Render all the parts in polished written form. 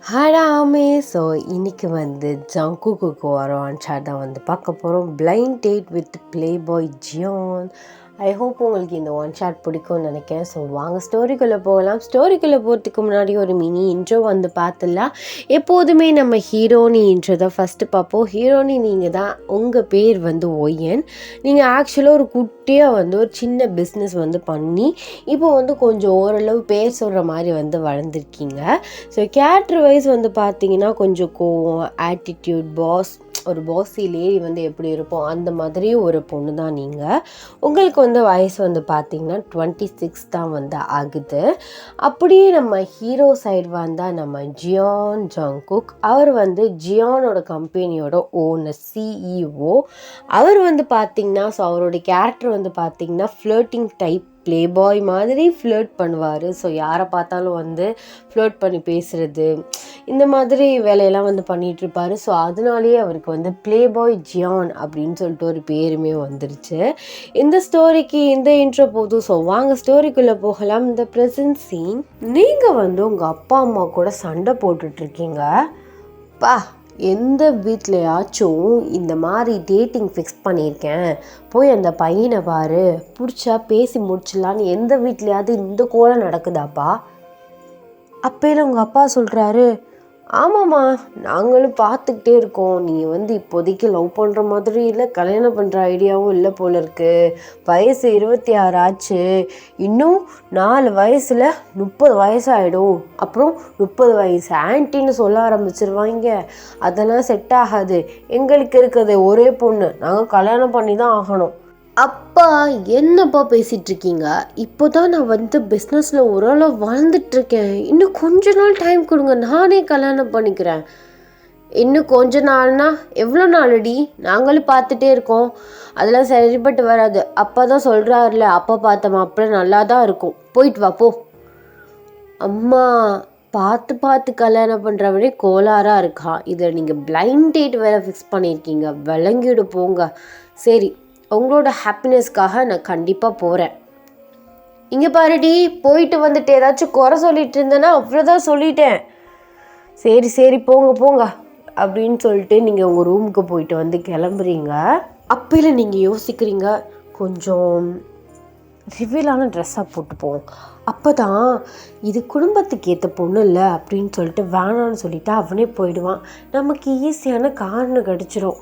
ஹடாமே so இன்றைக்கி ஜங்குக்கு வரோம் அன்சார் தான் பார்க்க போகிறோம். Blind date with playboy Jian. I hope உங்களுக்கு இந்த ஒன் ஷாட் பிடிக்கும்னு நினைக்கிறேன். ஸோ வாங்க ஸ்டோரிக்குள்ளே போகலாம். ஸ்டோரிக்குள்ளே போகிறதுக்கு முன்னாடி ஒரு மினி இன்ட்ரோ பார்த்துடலாம். எப்போதுமே நம்ம ஹீரோனி இன்ட்ரோ தான் ஃபஸ்ட்டு பார்ப்போம். ஹீரோனி நீங்கள் தான், உங்கள் பேர் ஒய்யன். நீங்கள் ஆக்சுவலாக ஒரு குட்டியாக ஒரு சின்ன பிஸ்னஸ் பண்ணி இப்போ கொஞ்சம் ஓரளவு பேர் சொல்கிற மாதிரி வளர்ந்துருக்கீங்க. ஸோ கேரக்டர் வைஸ் பார்த்தீங்கன்னா கொஞ்சம் கோவம், ஆட்டிடியூட், ஒரு பாஸி லேடி எப்படி இருப்போம் அந்த மாதிரி ஒரு பொண்ணு தான் நீங்கள். உங்களுக்கு வயசு பார்த்தீங்கன்னா 26 தான் ஆகுது. அப்படியே நம்ம ஹீரோ சைடு வந்தால் நம்ம ஜியான் ஜங்குக். அவர் ஜியானோட கம்பெனியோட ஓனர், சிஇஓ. அவர் பார்த்தீங்கன்னா ஸோ அவரோட கேரக்டர் பார்த்தீங்கன்னா ஃப்ளர்ட்டிங் டைப், ப்ளே பாய் மாதிரி ஃப்ளர்ட் பண்ணுவார். ஸோ யாரை பார்த்தாலும் ஃப்ளர்ட் பண்ணி பேசுகிறது, இந்த மாதிரி வேலையெல்லாம் பண்ணிகிட்ருப்பார். ஸோ அதனாலேயே அவருக்கு ப்ளே பாய் ஜியான் அப்படின்னு சொல்லிட்டு ஒரு பேருமே வந்துருச்சு. இந்த ஸ்டோரிக்கு இந்த இன்ட்ரோ போதும். ஸோ வாங்க ஸ்டோரிக்குள்ளே போகலாம். இந்த ப்ரெசன்ட் சீன், நீங்கள் உங்கள் அப்பா அம்மா கூட சண்டை போட்டுட்ருக்கீங்க. எந்த வீட்லையாச்சும் இந்த மாதிரி டேட்டிங் ஃபிக்ஸ் பண்ணியிருக்கேன், போய் அந்த பையனை பாரு, பிடிச்சா பேசி முடிச்சிடலான்னு எந்த வீட்லையாவது இந்த கோலம் நடக்குதாப்பா? அப்பையில உங்கள் அப்பா சொல்கிறாரு, ஆமாம்மா நாங்களும் பார்த்துக்கிட்டே இருக்கோம், நீ இப்போதைக்கு லவ் பண்ணுற மாதிரி இல்லை, கல்யாணம் பண்ணுற ஐடியாவும் இல்லை போல இருக்கு. வயசு 26 ஆச்சு, இன்னும் 4 வயசில் 30 வயசாகிடும். அப்புறம் 30 வயசு ஆன்ட்டின்னு சொல்ல ஆரம்பிச்சிருவாங்க. அதெல்லாம் செட் ஆகாது. எங்களுக்கு இருக்கிறது ஒரே பொண்ணு, நாங்கள் கல்யாணம் பண்ணி தான் ஆகணும். அப்பா என்னப்பா பேசிகிட்ருக்கீங்க? இப்போ தான் நான் பிஸ்னஸில் ஓரளவு வாழ்ந்துட்டுருக்கேன். இன்னும் கொஞ்ச நாள் டைம் கொடுங்க, நானே கல்யாணம் பண்ணிக்கிறேன். இன்னும் கொஞ்ச நாள்னா எவ்வளோ நாளடி? நாங்களும் பார்த்துட்டே இருக்கோம், அதெல்லாம் சரிப்பட்டு வராது. அப்பா தான் சொல்கிறாருல, அப்பா பார்த்த மாப்பிள்ளை நல்லா தான் இருக்கும், போயிட்டு வா போ. அம்மா, பார்த்து கல்யாணம் பண்ணுறவனே கோளாறாக இருக்கான், இதில் நீங்கள் பிளைண்ட் டேட் வேறு ஃபிக்ஸ் பண்ணியிருக்கீங்க, விளங்கிடு போங்க. சரி, உங்களோட ஹாப்பினஸ்க்காக நான் கண்டிப்பாக போகிறேன். இங்கே பாருடி, போயிட்டு ஏதாச்சும் குறை சொல்லிட்டு இருந்தேன்னா அவ்வளோதான் சொல்லிட்டேன். சரி போங்க அப்படின்னு சொல்லிட்டு நீங்கள் உங்கள் ரூமுக்கு போயிட்டு கிளம்புறீங்க. அப்பையில நீங்கள் யோசிக்கிறீங்க, கொஞ்சம் ரிவீலான ட்ரெஸ்ஸாக போட்டு போவோம், அப்போ தான் இது குடும்பத்துக்கு ஏற்ற பொண்ணு இல்லை அப்படின்னு சொல்லிட்டு வேணான்னு சொல்லிவிட்டு அவனே போயிடுவான், நமக்கு ஈஸியான காரணம் கிடச்சிரும்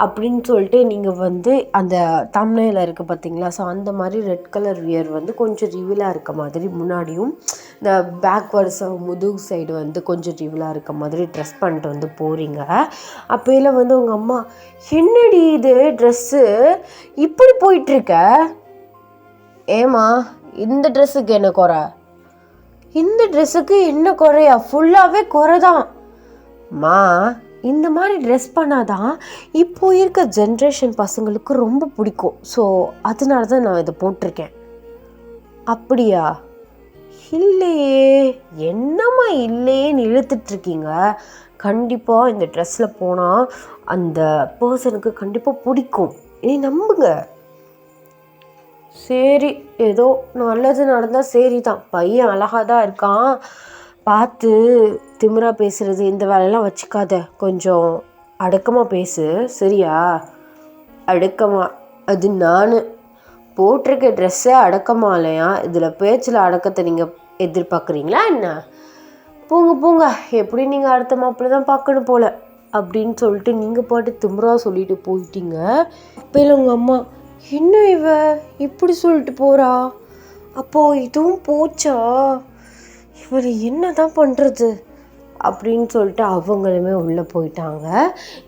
அப்படின்னு சொல்லிட்டு நீங்கள் அந்த தம்ப்நெயில் இருக்குது பார்த்தீங்களா? ஸோ அந்த மாதிரி ரெட் கலர் வியர் கொஞ்சம் ரிவீலாக இருக்க மாதிரி, முன்னாடியும் இந்த பேக்வர்ட்ஸ் முதுகு சைடு கொஞ்சம் ரிவீலாக இருக்க மாதிரி ட்ரெஸ் பண்ணிட்டு போகிறீங்க. அப்போயில் உங்கள் அம்மா, என்னடி இது ட்ரெஸ்ஸு இப்படி போயிட்டுருக்க? ஏம்மா, இந்த ட்ரெஸ்ஸுக்கு என்ன குறை? இந்த ட்ரெஸ்ஸுக்கு என்ன குறையா? ஃபுல்லாகவே குறை தான் மா. இந்த மாதிரி ட்ரெஸ் பண்ணாதான் இப்போ இருக்க ஜென்ரேஷன் பசங்களுக்கு ரொம்ப பிடிக்கும். ஸோ அதனால தான் நான் இதை போட்டிருக்கேன். அப்படியா? இல்லையே, என்னம்மா இல்லையேன்னு இழுத்துட்ருக்கீங்க. கண்டிப்பாக இந்த ட்ரெஸ்ஸில் போனால் அந்த பர்சனுக்கு கண்டிப்பாக பிடிக்கும், நீ நம்புங்க. சரி, ஏதோ நல்லது நடந்தால் சரி தான், பையன் அழகாக தான் இருக்கான், பார்த்து திமிரா பேசுகிறது இந்த வேலையெல்லாம் வச்சுக்காத, கொஞ்சம் அடக்கமாக பேசு, சரியா? அடக்கமாக? அது நான் போட்டிருக்க ட்ரெஸ்ஸே அடக்கமாக இல்லையா? இதில் பேச்சில் அடக்கத்தை நீங்கள் எதிர்பார்க்குறீங்களா என்ன? போங்க, எப்படி நீங்கள் அடுத்த மாப்பிள்ளை தான் பார்க்கணும் போல் அப்படின்னு சொல்லிட்டு நீங்கள் பாட்டு திமிரா சொல்லிட்டு போயிட்டீங்க. அப்போல உங்கள் அம்மா, என்ன இவ இப்படி சொல்லிட்டு போகிறா? அப்போது இதுவும் போச்சா? இவர் என்ன தான் பண்ணுறது அப்படின்னு சொல்லிட்டு அவங்களுமே உள்ளே போயிட்டாங்க.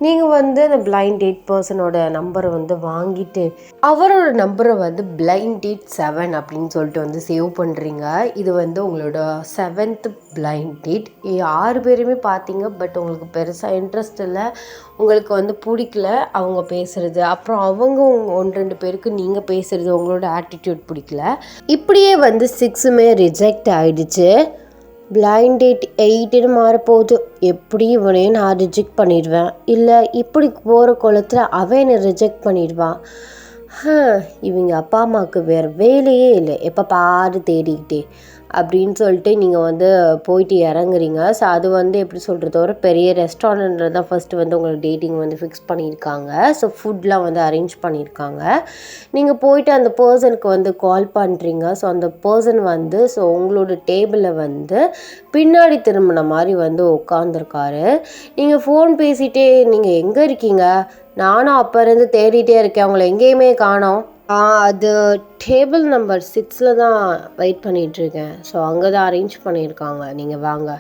நீங்கள் அந்த பிளைண்ட் டேட் பர்சனோட நம்பரை வாங்கிட்டு அவரோட நம்பரை பிளைண்ட் டேட் 7 அப்படின்னு சொல்லிட்டு சேவ் பண்ணுறீங்க. இது உங்களோட 7th பிளைண்ட் டேட். 6 பேருமே பார்த்தீங்க, பட் உங்களுக்கு பெருசாக இன்ட்ரெஸ்ட் இல்லை, உங்களுக்கு பிடிக்கல அவங்க பேசுகிறது. அப்புறம் அவங்க 1-2 பேருக்கு நீங்கள் பேசுகிறது உங்களோட ஆட்டிடியூட் பிடிக்கல. இப்படியே 6மே ரிஜெக்ட் ஆகிடுச்சு. பிளைண்ட் டேட் 8ன்னு மாறப்போகுது. எப்படி இவனையும் நான் ரிஜெக்ட் பண்ணிடுவேன், இல்லை இப்படி போகிற குளத்தில் அவன் என்னை ரிஜெக்ட் பண்ணிடுவான். இவங்க அப்பா அம்மாவுக்கு வேறு வேலையே இல்லை, எப்போ பாரு தேடிக்கிட்டே. அப்படின்னு சொல்லிட்டு நீங்கள் வந்து போயிட்டு இறங்குறீங்க. ஸோ அது வந்து எப்படி சொல்கிறது, ஒரு பெரிய ரெஸ்டாரண்ட்டில் தான் ஃபஸ்ட்டு வந்து உங்களுக்கு டேட்டிங் வந்து ஃபிக்ஸ் பண்ணியிருக்காங்க. ஸோ ஃபுட்லாம் வந்து அரேஞ்ச் பண்ணியிருக்காங்க. நீங்கள் போயிட்டு அந்த பர்சனுக்கு வந்து கால் பண்ணுறீங்க. ஸோ அந்த பர்சன் வந்து உங்களோட டேபிளில் வந்து பின்னாடி திரும்பின மாதிரி வந்து உட்காந்துருக்காரு. நீங்கள் ஃபோன் பேசிகிட்டே நீங்கள் எங்கே இருக்கீங்க, நானும் அப்போ இருந்து தேடிட்டே இருக்கேன், உங்களை எங்கேயுமே காணோம். அது டேபிள் நம்பர் 6 தான் வெயிட் பண்ணிகிட்ருக்கேன். ஸோ அங்கே தான் அரேஞ்ச் பண்ணியிருக்காங்க, நீங்கள் வாங்க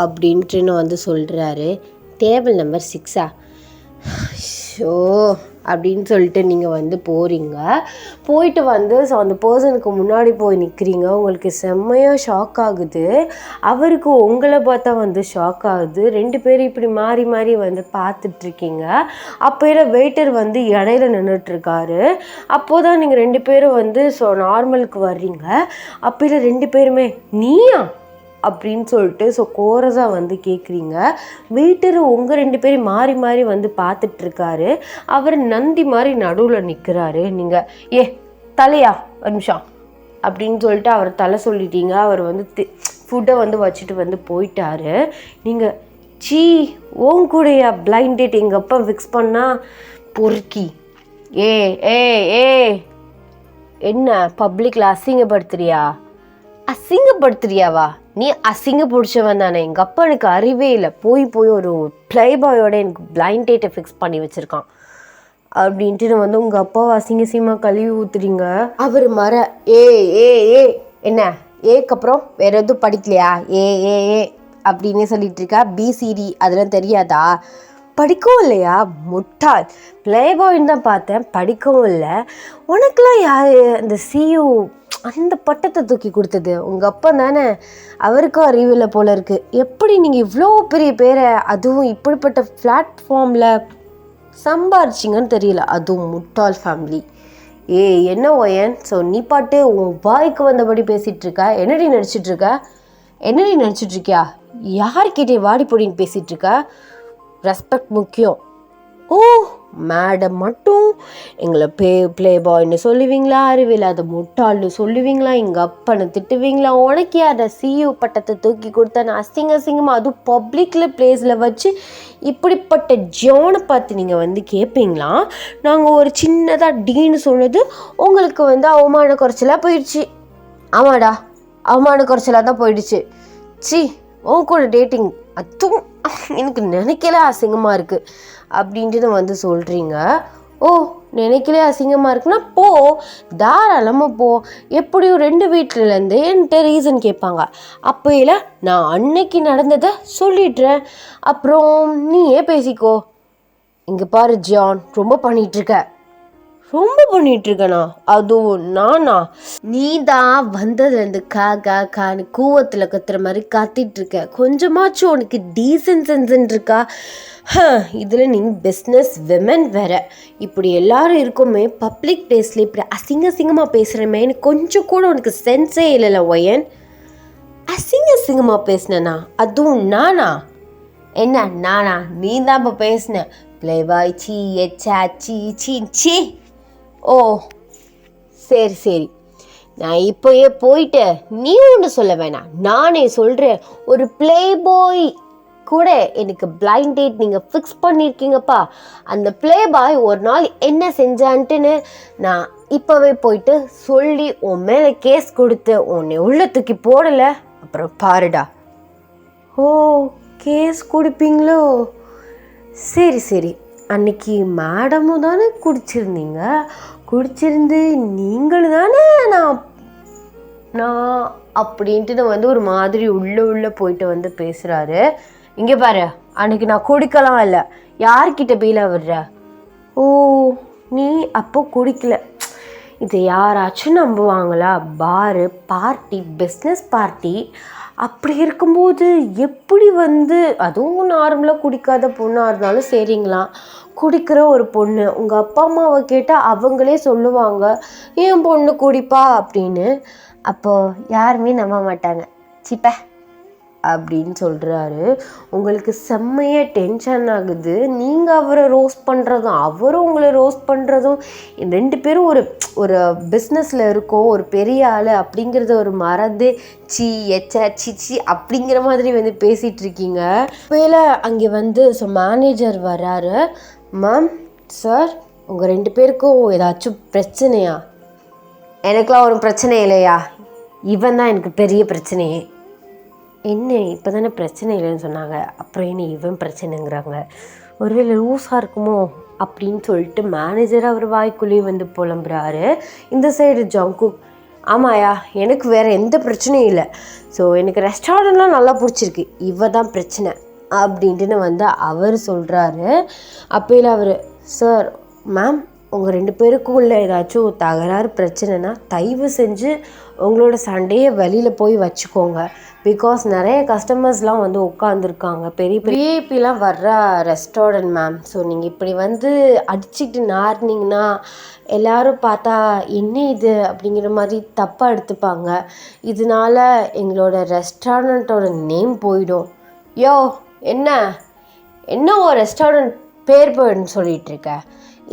அப்படின்ட்டுன்னு வந்து சொல்கிறாரு. Table number 6ஆ? ஷோ அப்படின்னு சொல்லிட்டு நீங்கள் வந்து போகிறீங்க. போயிட்டு வந்து அந்த பர்சனுக்கு முன்னாடி போய் நிற்கிறீங்க. உங்களுக்கு செம்மையாக ஷாக் ஆகுது. அவருக்கு உங்களை பார்த்தா வந்து ஷாக் ஆகுது. 2 பேரும் இப்படி மாறி மாறி வந்து பார்த்துட்ருக்கீங்க. அப்போ வெயிட்டர் வந்து இடையில நின்றுட்டுருக்காரு. அப்போது தான் நீங்கள் 2 பேரும் வந்து நார்மலுக்கு வர்றீங்க. அப்போ 2 பேருமே நீயா அப்படின்னு சொல்லிட்டு கோரஸாக வந்து கேட்குறீங்க. வெயிட்டரு உங்கள் 2 பேரும் மாறி மாறி வந்து பார்த்துட்ருக்காரு. அவர் நந்தி மாதிரி நடுவில் நிற்கிறாரு. நீங்கள் தலையா ஒரு நிமிஷம் அப்படின்னு சொல்லிட்டு அவர் தலை சொல்லிட்டீங்க. அவர் வந்து ஃபுட்டை வந்து வச்சுட்டு வந்து போயிட்டாரு. நீங்கள் உன் கூடயா பிளைண்ட் டேட் எங்கள் அப்பா ஃபிக்ஸ் பண்ணால் பொறுக்கி ஏ ஏ ஏ என்ன பப்ளிக்கில் அசிங்கப்படுத்துறியாவா? நீ அசிங்க பிடிச்சவன் தானே. எங்கள் அப்பா எனக்கு அறிவே இல்லை. போய் ஒரு ப்ளே பாயோட எனக்கு பிளைண்ட் டேட்டை ஃபிக்ஸ் பண்ணி வச்சுருக்கான் அப்படின்ட்டு வந்து உங்கள் அப்பாவை அசிங்கமாக கழுவி ஊற்றுறீங்க. அவர் ஏ ஏ ஏ என்ன ஏக்கப்புறம் வேறு எதுவும் படிக்கலையா? ஏ ஏ ஏ அப்படின்னே சொல்லிட்டு இருக்கா. பிசிடி அதெல்லாம் தெரியாதா? படிக்கவும் இல்லையா? முட்டாள். ப்ளே பாயின்னு தான் பார்த்தேன், படிக்கவும் இல்லை. உனக்கெல்லாம் யார் அந்த சியூ அந்த பட்டத்தை தூக்கி கொடுத்தது? உங்கள் அப்பா தானே. அவருக்கும் அறிவில்லை போல இருக்குது. எப்படி நீங்கள் இவ்வளோ பெரிய பேரை அதுவும் இப்படிப்பட்ட பிளாட்ஃபார்மில் சம்பாரிச்சிங்கன்னு தெரியல. அதுவும் முட்டாள் ஃபேமிலி. என்ன ஒயன்? நீ பாட்டு உன் வாய்க்கு வந்தபடி பேசிகிட்ருக்க. என்னடி நடிச்சிட்ருக்கியா? யார்கிட்டே வாடி பொடின்னு பேசிகிட்ருக்க? ரெஸ்பெக்ட் முக்கியம். மேடம் மட்டும் எங்களை ப்ளே பாய்ன்னு சொல்லுவீங்களா, அறிவில்லாத முட்டாள்னு சொல்லுவீங்களா, எங்கள் அப்பனை திட்டுவீங்களா? உனக்கு யார சிஇஓ பட்டத்தை தூக்கி கொடுத்தா நான் அசிங்கமாக அதுவும் பப்ளிக்கில் பிளேஸில் வச்சு இப்படிப்பட்ட ஜானை பார்த்து நீங்கள் வந்து கேட்பீங்களா? நாங்கள் ஒரு சின்னதாக டீன்னு சொன்னது உங்களுக்கு வந்து அவமான குறைச்சலாக போயிடுச்சு. ஆமாடா, அவமான குறைச்சலாக தான் போயிடுச்சு. உன் கூட டேட்டிங் அதுவும் எனக்கு நினைக்கல அசிங்கமாக இருக்குது அப்படின்ட்டு வந்து சொல்கிறீங்க. நினைக்கலே அசிங்கமாக இருக்குன்னா போ, தாராளமாக போ. எப்படியும் 2 வீட்டிலேருந்து என்கிட்ட ரீசன் கேட்பாங்க. அப்போ இல்லை நான் அன்னைக்கு நடந்ததை சொல்லிடுறேன், அப்புறம் நீயே பேசிக்கோ. இங்கே பாரு ஜான், ரொம்ப பண்ணிகிட்ருக்கண்ணா. அதுவும் நானா? நீ தான் வந்ததுலேருந்து கான்னு கூவத்தில் கத்துற மாதிரி காத்திட்ருக்க. கொஞ்சமாச்சும் உனக்கு டீசன்ட் சென்ஸ்ன்னு இருக்கா? இதில் நீ பிஸ்னஸ் விமன் வேற. இப்படி எல்லாரும் இருக்குமே பப்ளிக் பிளேஸில் இப்படி அசிங்கமாக பேசுகிறமே, எனக்கு கொஞ்சம் கூட உனக்கு சென்ஸே இல்லைல்ல ஒயன். அசிங்கமாக பேசினேண்ணா? அதுவும் நானா? என்ன நானா? நீ தான் இப்போ பேசின ப்ளே பாய் சி. சரி, நான் இப்போயே போயிட்டு நீ ஒன்று சொல்ல வேணாம், நானே சொல்கிறேன். ஒரு ப்ளே பாய் கூட எனக்கு பிளைண்ட் டேட் நீங்கள் ஃபிக்ஸ் பண்ணியிருக்கீங்கப்பா. அந்த ப்ளே பாய் ஒரு நாள் என்ன செஞ்சான்ட்டுன்னு நான் இப்போவே போயிட்டு சொல்லி உன் மேலே கேஸ் கொடுத்து உன்னை உள்ள தூக்கி போடலை, அப்புறம் பாருடா. கேஸ் கொடுப்பீங்களோ? சரி. அன்னைக்கு மேடமும் தானே குடிச்சிருந்து நீங்களும் தானே நான் அப்படின்ட்டு வந்து ஒரு மாதிரி உள்ளே போயிட்டு வந்து பேசுகிறாரு. இங்கே பாரு, அன்னைக்கு நான் குடிக்கலாம் இல்லை, யார்கிட்ட பீல விடுற? நீ அப்போ குடிக்கல. இதை யாராச்சும் நம்புவாங்களா? பாரு, பார்ட்டி, பிஸ்னஸ் பார்ட்டி, அப்படி இருக்கும்போது எப்படி வந்து அதுவும் நார்மலாக குடிக்காத பொண்ணாக இருந்தாலும் சரிங்களா, குடிக்கிற ஒரு பொண்ணு உங்கள் அப்பா அம்மாவை கேட்டால் அவங்களே சொல்லுவாங்க என் பொண்ணு குடிப்பா அப்படின்னு. அப்போது யாருமே நம்ப மாட்டாங்க. சிப்ப அப்படின்னு சொல்கிறாரு. உங்களுக்கு செம்மையாக டென்ஷன் ஆகுது. நீங்கள் அவரை ரோஸ்ட் பண்ணுறதும் அவரும் உங்களை ரோஸ்ட் பண்ணுறதும் 2 பேரும் ஒரு ஒரு பிஸ்னஸில் இருக்கோம், ஒரு பெரிய ஆள் அப்படிங்கிறத ஒரு மறந்து சி சிச்சி அப்படிங்கிற மாதிரி வந்து பேசிகிட்டு இருக்கீங்க. வேலை அங்கே வந்து மேனேஜர் வர்றாரு. மேம் சார், உங்கள் 2 பேருக்கும் ஏதாச்சும் பிரச்சனையா? எனக்கெலாம் ஒரு பிரச்சனை இல்லையா, இவன் தான் எனக்கு பெரிய பிரச்சனையே. என்ன இப்போ தானே பிரச்சனை இல்லைன்னு சொன்னாங்க, அப்புறம் என்ன இவன் பிரச்சனைங்கிறாங்க, ஒருவேளை லூஸாக இருக்குமோ அப்படின்னு சொல்லிட்டு மேனேஜர் அவர் வாய்க்குள்ளேயே வந்து புலம்புறாரு. இந்த சைடு ஜங்குக், ஆமாயா எனக்கு வேறு எந்த பிரச்சனையும் இல்லை, ஸோ எனக்கு ரெஸ்டாரண்ட்லாம் நல்லா பிடிச்சிருக்கு, இவ தான் பிரச்சனை அப்படின்ட்டுன்னு வந்து அவர் சொல்கிறாரு. அப்போல அவர், சார் மேம் உங்கள் 2 பேருக்குள்ள ஏதாச்சும் தகராறு பிரச்சனைனா தயவு செஞ்சு உங்களோட சண்டையை வெளியில் போய் வச்சுக்கோங்க. பிகாஸ் நிறைய கஸ்டமர்ஸ்லாம் வந்து உட்காந்துருக்காங்க, பெரிய விஐபிலாம் வர்ற ரெஸ்டாரண்ட் மேம். ஸோ நீங்கள் இப்படி வந்து அடிச்சுக்கிட்டு நார்னிங்கன்னா எல்லோரும் பார்த்தா என்ன இது அப்படிங்கிற மாதிரி தப்பாக எடுத்துப்பாங்க. இதனால எங்களோட ரெஸ்டாரண்ட்டோட நேம் போயிடும். யோ என்ன ஒரு ரெஸ்டாரண்ட் பேர் போயிடுன்னு சொல்லிகிட்ருக்க,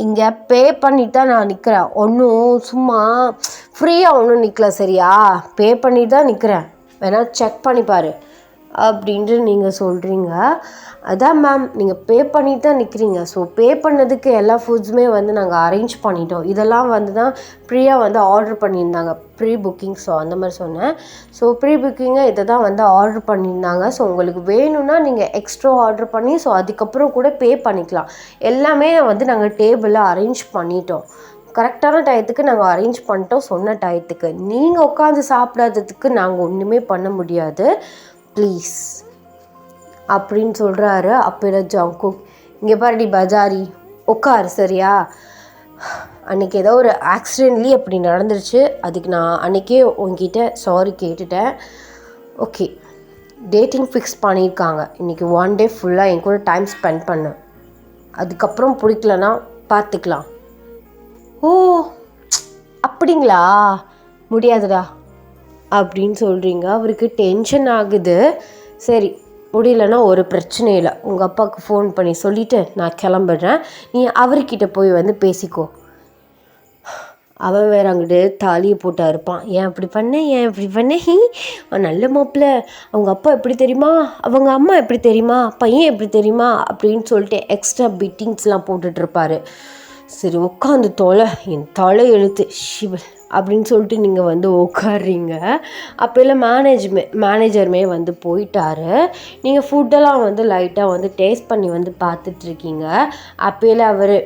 இங்கே பே பண்ணிட்டு தான் நான் நிற்கிறேன், ஒன்றும் சும்மா ஃப்ரீயாக ஒன்றும் நிற்கல சரியா, பே பண்ணிட்டு தான் நிற்கிறேன், வேணால் செக் பண்ணிப்பார் அப்படின்ட்டு நீங்கள் சொல்கிறீங்க. அதான் மேம் நீங்கள் பே பண்ணிட்டு தான் நிற்கிறீங்க, ஸோ பே பண்ணதுக்கு எல்லா ஃபுட்ஸுமே வந்து நாங்கள் அரேஞ்ச் பண்ணிட்டோம், இதெல்லாம் வந்து தான் ப்ரீயாக வந்து ஆர்டர் பண்ணியிருந்தாங்க, ப்ரீ புக்கிங். ஸோ அந்த மாதிரி சொன்னேன். ஸோ ப்ரீ புக்கிங்காக இதை தான் வந்து ஆர்டர் பண்ணியிருந்தாங்க. ஸோ உங்களுக்கு வேணும்னா நீங்கள் எக்ஸ்ட்ரா ஆர்டர் பண்ணி ஸோ அதுக்கப்புறம் கூட பே பண்ணிக்கலாம். எல்லாமே வந்து நாங்கள் டேபிளில் அரேஞ்ச் பண்ணிட்டோம், கரெக்டான டயத்துக்கு நாங்கள் அரேஞ்ச் பண்ணிட்டோம், சொன்ன டயத்துக்கு. நீங்கள் உட்காந்து சாப்பிடாததுக்கு நாங்கள் ஒன்றுமே பண்ண முடியாது, ப்ளீஸ் அப்படின்னு சொல்கிறாரு. அப்போ ஜங்குக், இங்கே பாருடி பஜாரி உட்காரு சரியா, அன்றைக்கி ஏதோ ஒரு ஆக்சிடென்ட்லி அப்படி நடந்துருச்சு, அதுக்கு நான் அன்றைக்கே உங்ககிட்ட சாரி கேட்டுட்டேன். ஓகே, டேட்டிங் ஃபிக்ஸ் பண்ணியிருக்காங்க, இன்றைக்கி 1 டே ஃபுல்லாக என் கூட டைம் ஸ்பெண்ட் பண்ணு, அதுக்கப்புறம் பிடிக்கலன்னா பார்த்துக்கலாம். ஓ அப்படிங்களா, முடியாதுடா அப்படின்னு சொல்கிறீங்க. அவருக்கு டென்ஷன் ஆகுது. சரி முடியலன்னா ஒரு பிரச்சனை இல்லை, உங்கள் அப்பாவுக்கு ஃபோன் பண்ணி சொல்லிவிட்டு நான் கிளம்பிடுறேன், நீ அவர்கிட்ட போய் வந்து பேசிக்கோ. அவன் வேறு அங்கிட்டு தாலியை போட்டு இருப்பான், ஏன் இப்படி பண்ணேன் நல்ல மாப்பிள்ள, அவங்க அப்பா எப்படி தெரியுமா, அவங்க அம்மா எப்படி தெரியுமா, பையன் எப்படி தெரியுமா அப்படின்னு சொல்லிட்டு எக்ஸ்ட்ரா பிட்டிங்ஸ்லாம் போட்டுட்ருப்பார். சரி உட்காந்து தொலை, என் தலை எழுத்து ஷிவல் அப்படின்னு சொல்லிட்டு நீங்கள் வந்து உட்காடுறீங்க. அப்போல்லாம் மேனேஜருமே வந்து போயிட்டாரு. நீங்கள் ஃபுட்டெல்லாம் வந்து லைட்டாக வந்து டேஸ்ட் பண்ணி வந்து பார்த்துட்ருக்கீங்க. அப்போல அவர்,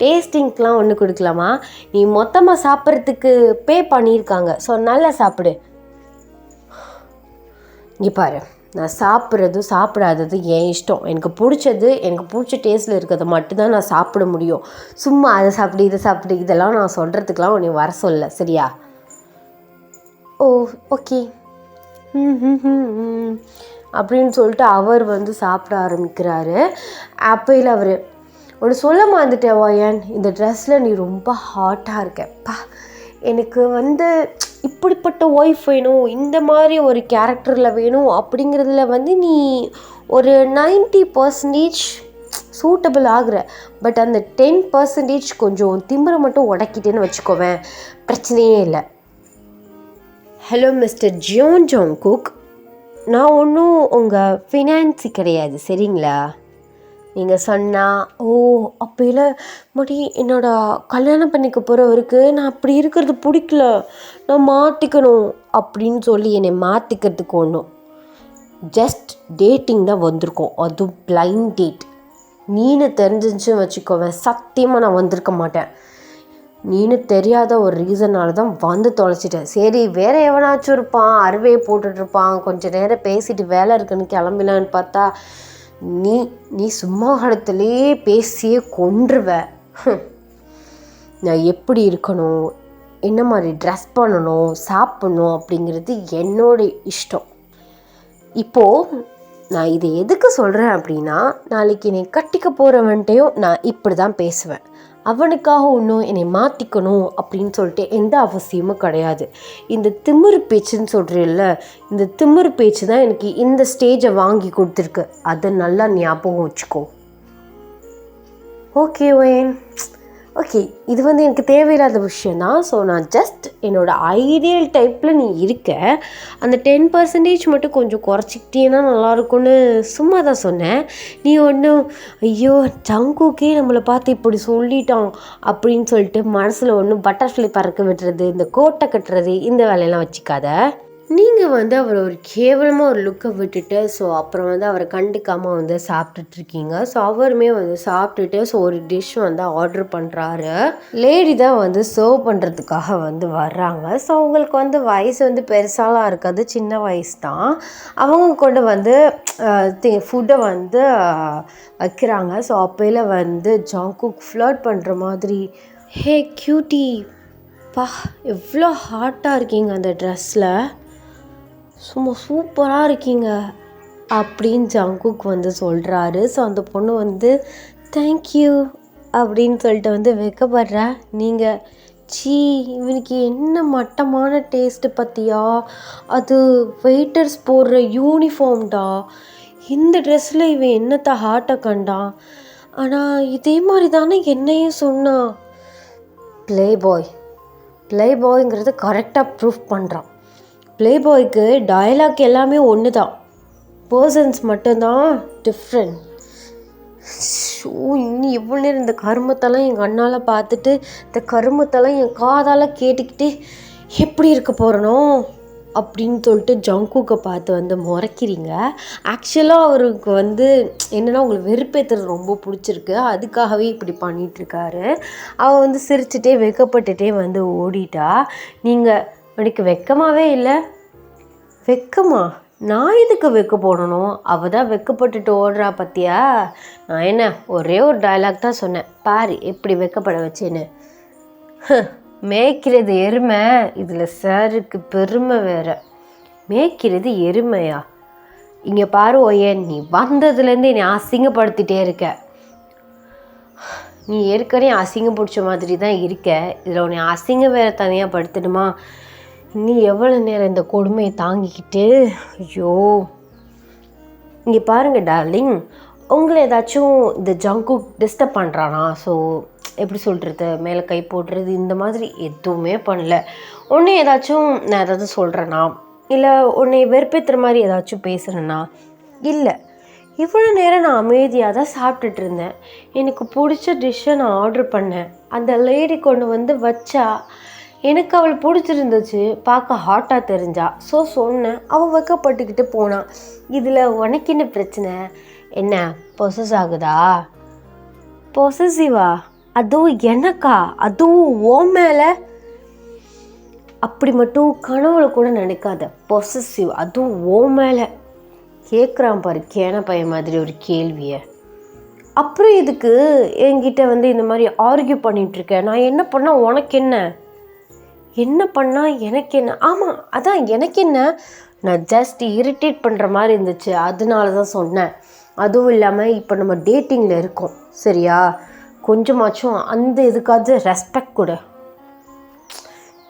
டேஸ்டிங்க்கெலாம் ஒன்று கொடுக்கலாமா, நீ மொத்தமாக சாப்பிட்றதுக்கு பே பண்ணியிருக்காங்க, ஸோ நல்லா சாப்பிடு. இங்கே பாரு, நான் சாப்பிடாதது என் இஷ்டம், எனக்கு பிடிச்ச டேஸ்ட்டில் இருக்கிறத மட்டும்தான் நான் சாப்பிட முடியும், சும்மா அதை சாப்பிடு இதை சாப்பிடு இதெல்லாம் நான் சொல்கிறதுக்கெலாம் உன்னை வர சொல்ல சரியா. ஓ ஓகே அப்படின்னு சொல்லிட்டு அவர் வந்து சாப்பிட ஆரம்பிக்கிறாரு. அப்போயில் அவர், ஒன்று சொல்ல மாந்துட்டேன் வாயன், இந்த ட்ரெஸ்ஸில் நீ ரொம்ப ஹாட்டாக இருக்கப்பா, எனக்கு வந்து இப்படிப்பட்ட ஒய்ஃப் வேணும், இந்த மாதிரி ஒரு கேரக்டரில் வேணும் அப்படிங்கிறதுல வந்து நீ ஒரு 90% சூட்டபிள் ஆகுற, பட் அந்த 10% கொஞ்சம் திமிரை மட்டும் உடக்கிட்டேன்னு வச்சுக்கோவேன், பிரச்சனையே இல்லை. ஹலோ மிஸ்டர் ஜங்குக், நான் ஒன்றும் உங்கள் ஃபினான்ஸி கிடையாது சரிங்களா, நீங்கள் சொன்னால் ஓ அப்போல மடி என்னோட கல்யாணம் பண்ணிக்க போகிறவருக்கு நான் அப்படி இருக்கிறது பிடிக்கல, நான் மாற்றிக்கணும் அப்படின்னு சொல்லி என்னை மாற்றிக்கிறதுக்கு ஒன்றும், ஜஸ்ட் டேட்டிங் தான் வந்திருக்கோம், அதுவும் பிளைண்ட் டேட், நீனு தெரிஞ்சிச்சுன்னு வச்சுக்கோவேன் சத்தியமாக நான் வந்திருக்க மாட்டேன், நீனு தெரியாத ஒரு ரீசனால தான் வந்து தொலைச்சிட்டேன். சரி வேறு எவனாச்சும் இருப்பான், அறுவையை போட்டுட்ருப்பான், கொஞ்சம் நேரம் பேசிட்டு வேலை இருக்குன்னு கிளம்பிலான்னு பார்த்தா நீ சும்மா இடத்துலையே பேசியே கொன்றுவ. நான் எப்படி இருக்கணும், என்ன மாதிரி ட்ரெஸ் பண்ணணும், சாப்பிட்ணும் அப்படிங்கிறது என்னோட இஷ்டம். இப்போது நான் இதை எதுக்கு சொல்கிறேன் அப்படின்னா, நாளைக்கு என்னை கட்டிக்க போகிறவன்ட்டையும் நான் இப்படி தான் பேசுவேன். அவனுக்காக ஒன்றும் என்னை மாற்றிக்கணும் அப்படின்னு சொல்லிட்டு எந்த அவசியமும் கிடையாது. இந்த திமிரு பேச்சுன்னு சொல்கிறீல்ல, இந்த திமிரு பேச்சு தான் எனக்கு இந்த ஸ்டேஜை வாங்கி கொடுத்துருக்கு. அதை நல்லா ஞாபகம் வச்சுக்கோ. ஓகே ஒயன், ஓகே, இது எனக்கு தேவையில்லாத விஷயந்தான். ஸோ நான் ஜஸ்ட் என்னோடய ஐடியல் டைப்பில் நீ இருக்க, அந்த 10% மட்டும் கொஞ்சம் குறைச்சிக்கிட்டேன்னா நல்லாயிருக்கும்னு சும்மா தான் சொன்னேன். நீ ஒன்றும் ஐயோ ஜங்குக்கே நம்மளை பார்த்து இப்படி சொல்லிட்டோம் அப்படின்னு சொல்லிட்டு மனசில் ஒன்றும் பட்டர்ஃப்ளை பறக்க விட்டுறது, இந்த கோட்டை கட்டுறது, இந்த வேலையெல்லாம் வச்சுக்காத. நீங்கள் அவர் ஒரு கேவலமாக ஒரு லுக்கை விட்டுட்டு ஸோ அப்புறம் அவரை கண்டுக்காமல் சாப்பிட்டுட்ருக்கீங்க. ஸோ அவருமே சாப்பிட்டுட்டு ஸோ ஒரு டிஷ் ஆர்டர் பண்ணுறாரு. லேடி தான் சர்வ் பண்ணுறதுக்காக வர்றாங்க. ஸோ அவங்களுக்கு வயசு பெருசாலாம் இருக்காது, சின்ன வயசு தான். அவங்க கொண்டு ஃபுட்டை வைக்கிறாங்க. ஸோ அப்போயில் ஜங்குக் ஃப்ளர்ட் பண்ணுற மாதிரி, ஹே க்யூட்டி பா எவ்வளோ ஹாட்டாக இருக்கீங்க அந்த ட்ரெஸ்ஸில், சும்மா சூப்பராக இருக்கீங்க அப்படின்னு ஜங்குக் சொல்கிறாரு. ஸோ அந்த பொண்ணு தேங்க்யூ அப்படின்னு சொல்லிட்டு வைக்கப்படுற. நீங்கள் சீ இவனுக்கு என்ன மட்டமான டேஸ்ட்டு பற்றியா, அது வெயிட்டர்ஸ் போடுற யூனிஃபார்ம்டா, இந்த ட்ரெஸ்ஸில் இவன் என்னத்தை ஹார்ட்டை கண்டான், ஆனால் இதே மாதிரி தானே என்னையும் சொன்னான். ப்ளே பாய்ங்கிறது கரெக்டாக ப்ரூஃப் பண்ணுறான். ப்ளே பாய்க்கு டயலாக் எல்லாமே ஒன்று தான், பர்சன்ஸ் மட்டும்தான் டிஃப்ரெண்ட். ஷோ இன்னும் எவ்வளோ நேரம் இந்த கருமத்தெல்லாம் என் கண்ணால் பார்த்துட்டு, இந்த கருமத்தெல்லாம் என் காதால் கேட்டுக்கிட்டு எப்படி இருக்க போகிறனோ அப்படின்னு சொல்லிட்டு ஜங்குக்கை பார்த்து முறைக்கிறீங்க. ஆக்சுவலாக அவருக்கு என்னென்னா உங்களுக்கு வெறுப்பேற்றுறது ரொம்ப பிடிச்சிருக்கு, அதுக்காகவே இப்படி பண்ணிகிட்ருக்காரு. அவள் சிரிச்சுட்டே வெக்கப்பட்டுட்டே ஓடிட்டா. நீங்கள் எனக்கு வெக்கமாகவே இல்லை. வெக்கமா? நான் எதுக்கு வெக்க போடணும்? அவள் தான் வெக்கப்பட்டுட்டு ஓடுறா பற்றியா? நான் என்ன ஒரே ஒரு டயலாக் தான் சொன்னேன், பாரு எப்படி வெக்கப்பட வச்சேன்னு. மேய்க்கிறது எருமை, இதில் சாருக்கு பெருமை வேறு. மேய்க்கிறது எருமையா? இங்கே பாரு ஒயன், நீ வந்ததுலேருந்து என்னை அசிங்கப்படுத்திகிட்டே இருக்க. நீ ஏற்கனவே அசிங்கம் பிடிச்ச மாதிரி தான் இருக்க, இதில் உன்னை அசிங்கம் வேறு தனியாக படுத்தணுமா? நீ எவ்வளோ நேரம் இந்த கொடுமையை தாங்கிக்கிட்டு? ஐயோ இங்கே பாருங்கள் டார்லிங், உங்களை ஏதாச்சும் இந்த ஜங்குக் டிஸ்டர்ப் பண்ணுறானா? ஸோ எப்படி சொல்கிறது, மேலே கை போடுறது இந்த மாதிரி எதுவுமே பண்ணல. ஒன்று ஏதாச்சும் நான் ஏதாவது சொல்கிறேன்னா, இல்லை உன்னை வெறுப்பேற்றுற மாதிரி ஏதாச்சும் பேசுகிறேன்னா? இல்லை, இவ்வளோ நேரம் நான் அமைதியாக தான் சாப்பிட்டுட்டு இருந்தேன். எனக்கு பிடிச்ச டிஷ்ஷை நான் ஆர்டர் பண்ணேன். அந்த லேடி கொண்டு வச்சா, எனக்கு அவள் பிடிச்சிருந்துச்சு, பார்க்க ஹாட்டாக தெரிஞ்சா. ஸோ சொன்னேன், அவள் வைக்கப்பட்டுக்கிட்டு போனான். இதில் உனக்கு என்ன பிரச்சனை? என்ன பொசஸ் ஆகுதா? பொசசிவா? அதுவும் எனக்கா? அதுவும் ஓ மேலே? அப்படி மட்டும் கனவுல கூட நினைக்காத. பொசசிவ், அதுவும் ஓ மேலே. கேட்குறான் பாரு கேன பையன் மாதிரி ஒரு கேள்வியை. அப்புறம் இதுக்கு என்கிட்ட இந்த மாதிரி ஆர்கியூ பண்ணிகிட்ருக்கேன். நான் என்ன பண்ணால் உனக்கு என்ன? என்ன பண்ணால் எனக்கு என்ன? ஆமாம் அதான் எனக்கு என்ன, நான் ஜஸ்ட் இரிட்டேட் பண்ணுற மாதிரி இருந்துச்சு, அதனால தான் சொன்னேன். அதுவும் இல்லாமல் இப்போ நம்ம டேட்டிங்கில் இருக்கோம் சரியா, கொஞ்சமாச்சும் அந்த இதுக்காவது ரெஸ்பெக்ட் கொடு.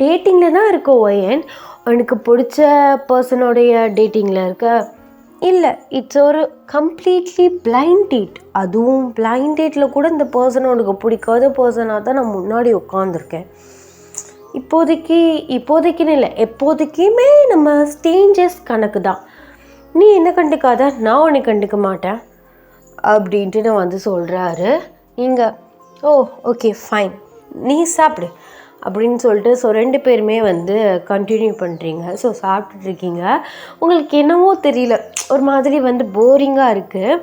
டேட்டிங்கில் தான் இருக்க ஒயன், எனக்கு பிடிச்ச பர்சனோடைய டேட்டிங்கில் இருக்க இல்லை. இட்ஸ் ஒரு கம்ப்ளீட்லி பிளைண்ட் டேட். அதுவும் பிளைண்ட் டேட்டில் கூட இந்த பர்சனை உனக்கு பிடிக்காத பர்சனாக தான் நான் முன்னாடி உட்காந்துருக்கேன். இப்போதைக்குன்னு இல்லை, எப்போதைக்குமே நம்ம ஸ்டேஞ்சஸ் கணக்கு தான். நீ என்ன கண்டுக்காத, நான் உன்னை கண்டுக்க மாட்டேன் அப்படின்ட்டு நான் சொல்கிறாரு. நீங்கள் ஓகே ஃபைன் நீ சாப்பிடு அப்படின்னு சொல்லிட்டு ஸோ 2 பேருமே கண்டினியூ பண்ணுறீங்க. ஸோ சாப்பிட்டுட்ருக்கீங்க. உங்களுக்கு என்னவோ தெரியல, ஒரு மாதிரி போரிங்காக இருக்குது.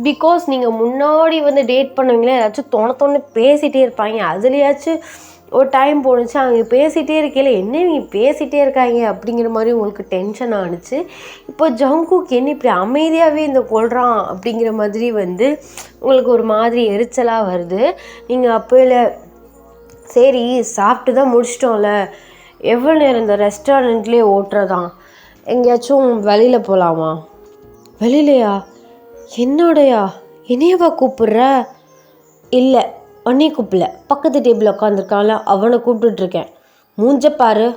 பிகாஸ் நீங்கள் முன்னாடி டேட் பண்ணுவீங்களே, ஏதாச்சும் தோண பேசிகிட்டே இருப்பாங்க. அதுலேயாச்சும் ஒரு டைம் போணுச்சு, அவங்க பேசிகிட்டே இருக்கையில் என்ன இவங்க பேசிகிட்டே இருக்காங்க அப்படிங்கிற மாதிரி உங்களுக்கு டென்ஷன் ஆணுச்சு. இப்போ ஜங்குக் என்ன இப்படி அமைதியாகவே இந்த கொள்கிறான் அப்படிங்கிற மாதிரி உங்களுக்கு ஒரு மாதிரி எரிச்சலாக வருது. நீங்கள் அப்போல சரி சாப்பிட்டு தான் முடிச்சிட்டோம்ல, எவ்வளோ நேரம் இந்த ரெஸ்டாரண்ட்லேயே ஓட்டுறதான், எங்கேயாச்சும் வெளியில் போகலாமா? வெளியிலையா? என்னோடையா? என்னையவா கூப்பிடுற? இல்லை, உன்னைய கூப்பிடல. பக்கத்து டேபிள் உட்காந்துருக்கான்ல அவனை கூப்பிட்டுட்ருக்கேன். மூஞ்ச பாரு,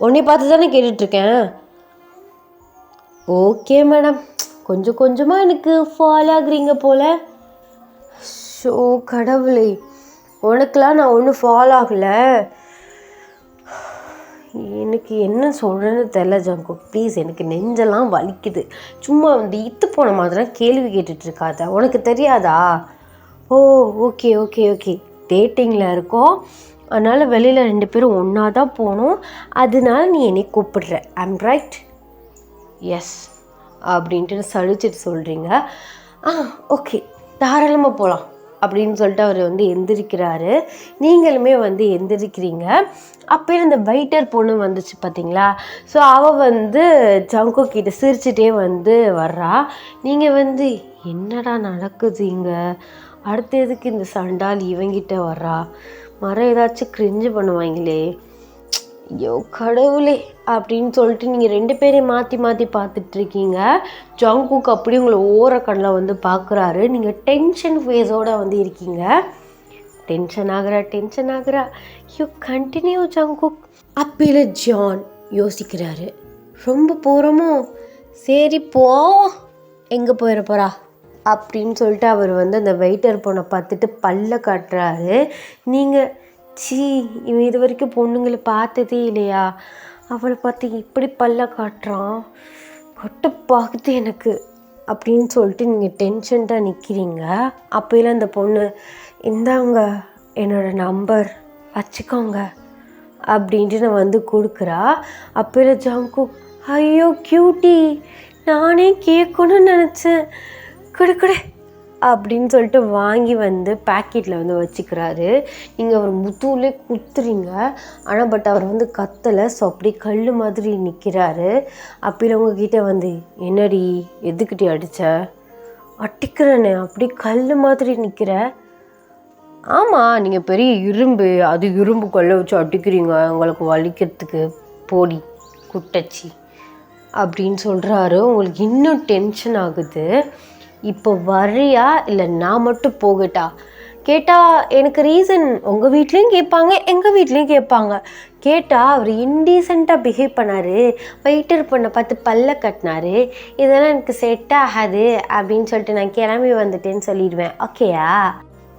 உன்னை பார்த்து தானே கேட்டுட்ருக்கேன். ஓகே மேடம், கொஞ்சம் கொஞ்சமாக எனக்கு ஃபாலோ ஆகுறீங்க போல். ஷோ கடவுளே, உனக்கெலாம் நான் ஒன்றும் ஃபாலோ ஆகலை. எனக்கு என்ன சொல்கிறேன்னு தெரில ஜங்குக். ப்ளீஸ், எனக்கு நெஞ்செல்லாம் வலிக்குது. சும்மா வந்து இத்து போன மாதிரிலாம் கேள்வி கேட்டுட்ருக்காத. உனக்கு தெரியாதா? ஓ ஓகே ஓகே ஓகே, டேட்டிங்கில் இருக்கோம், அதனால் வெளியில் 2 பேரும் ஒன்றா தான் போகணும், அதனால நீ என்னை கூப்பிடுற. I'm right? எஸ் அப்படின்ட்டு சலிச்சிட்டு சொல்கிறீங்க. ஓகே, தாராளமாக போகலாம் அப்படின்னு சொல்லிட்டு அவர் வந்து எந்திரிக்கிறாரு. நீங்களுமே வந்து எந்திரிக்கிறீங்க. அப்போ இந்த வெயிட்டர் பொண்ணு வந்துச்சு பார்த்தீங்களா? ஸோ அவள் வந்து ஜங்குக் கிட்ட சிரிச்சிட்டே வந்து வர்றா. நீங்கள் வந்து என்னடா நடக்குது இங்கே, அடுத்த எதுக்கு இந்த சண்டால் இவங்கிட்ட வர்றா, மரம் ஏதாச்சும் கிரிஞ்சு பண்ணுவாங்களே, ஐயோ கடவுளே அப்படின்னு சொல்லிட்டு நீங்கள் 2 பேரையும் மாற்றி மாற்றி பார்த்துட்ருக்கீங்க. ஜங்குக் அப்படி உங்களை ஓரக்கண்ணில் வந்து பார்க்குறாரு. நீங்கள் டென்ஷன் ஃபேஸோடு வந்து இருக்கீங்க. டென்ஷன் ஆகுறா. You continue Jungkook. அப்பையில் ஜான் யோசிக்கிறாரு. ரொம்ப போகிறோமோ, சரி போ, எங்கே போயிட போகிறா அப்படின்னு சொல்லிட்டு அவர் வந்து அந்த வெயிட்டர் பொண்ணை பார்த்துட்டு பல்ல காட்டுறாரு. நீங்கள் இவன் இது வரைக்கும் பொண்ணுங்களை பார்த்ததே இல்லையா, அவளை பார்த்து இப்படி பல்ல காட்டுறான், கட்டுப்பாகுது எனக்கு அப்படின்னு சொல்லிட்டு நீங்கள் டென்ஷன்டாக நிற்கிறீங்க. அப்போலாம் அந்த பொண்ணு, இந்தாங்க என்னோடய நம்பர் வச்சுக்கோங்க அப்படின்ட்டு நான் வந்து கொடுக்குறா. அப்போலாம் ஜங்குக், ஐயோ க்யூட்டி, நானே கேட்கணும்னு நினச்சேன், கொடு அப்படின்னு சொல்லிட்டு வாங்கி வந்து பேக்கெட்டில் வந்து வச்சுக்கிறாரு. நீங்கள் அவர் முத்தூலே குத்துறீங்க, ஆனால் பட் அவர் வந்து கத்தலை. ஸோ அப்படி கல் மாதிரி நிற்கிறாரு. அப்படி உங்ககிட்ட வந்து, என்னடி எதுக்கிட்டே அடித்த? அடிக்கிறேன்னு அப்படி கல் மாதிரி நிற்கிற. ஆமாம், நீங்கள் பெரிய இரும்பு, அது இரும்பு கல்லை வச்சு அடிக்கிறீங்க, உங்களுக்கு வலிக்கிறதுக்கு, போடி குட்டச்சி அப்படின்னு சொல்கிறாரு. உங்களுக்கு இன்னும் டென்ஷன் ஆகுது. இப்போ வரியா இல்லை நான் மட்டும் போகட்டா? கேட்டால் எனக்கு ரீசன் உங்கள் வீட்லேயும் கேட்பாங்க, எங்கள் வீட்லேயும் கேட்பாங்க. கேட்டால் அவர் இன்டீசெண்டாக பிஹேவ் பண்ணார், வெயிட்டர் பொண்ணை பார்த்து பல்ல கட்டினார், இதெல்லாம் எனக்கு செட் ஆகாது அப்படின்னு சொல்லிட்டு நான் கிளம்பி வந்துட்டேன்னு சொல்லிடுவேன், ஓகேயா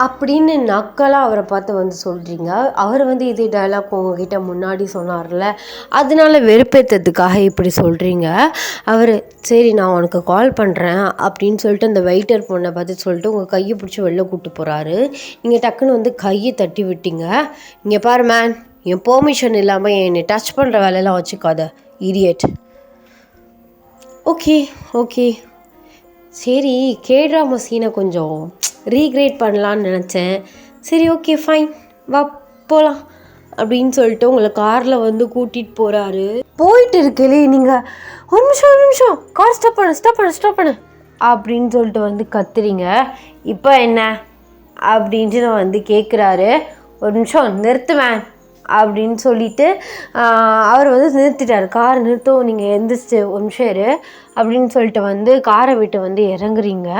அப்படின்னு நக்கலாக அவரை பார்த்து வந்து சொல்கிறீங்க. அவர் வந்து இதே டைலாக் உங்ககிட்ட முன்னாடி சொன்னார்ல, அதனால வெறுப்பேற்றதுக்காக இப்படி சொல்கிறீங்க. அவர் சரி நான் உனக்கு கால் பண்ணுறேன் அப்படின்னு சொல்லிட்டு அந்த வெயிட்டர் பொண்ணை பார்த்து சொல்லிட்டு உங்கள் கையை பிடிச்சி வெளில கூப்பிட்டு போகிறாரு. நீங்கள் டக்குன்னு வந்து கையை தட்டி விட்டீங்க. இங்கே பாரு மேன், என் பெர்மிஷன் இல்லாமல் என்னை டச் பண்ணுற வேலையெல்லாம் வச்சுக்காத இடியட். ஓகே சரி, கேட்ராமா சீனை கொஞ்சம் ரீக்ரியேட் பண்ணலான்னு நினச்சேன். சரி ஓகே ஃபைன், வா போகலாம் அப்படின்னு சொல்லிட்டு உங்களை காரில் வந்து கூட்டிகிட்டு போகிறாரு. போயிட்டு இருக்கலே நீங்கள், ஒரு நிமிஷம் கார் ஸ்டாப் பண்ணு அப்படின்னு சொல்லிட்டு வந்து கத்துறீங்க. இப்போ என்ன அப்படின்ட்டு நான் வந்து கேட்குறாரு. ஒரு நிமிஷம் நிறுத்துவேன் அப்படின்னு சொல்லிட்டு அவர் வந்து நிறுத்திட்டார். காரை நிறுத்தவும் நீங்கள் எந்திரிச்சு ஒரு நிமிஷம் இரு அப்படின்னு சொல்லிட்டு வந்து காரை விட்டு வந்து இறங்குறீங்க.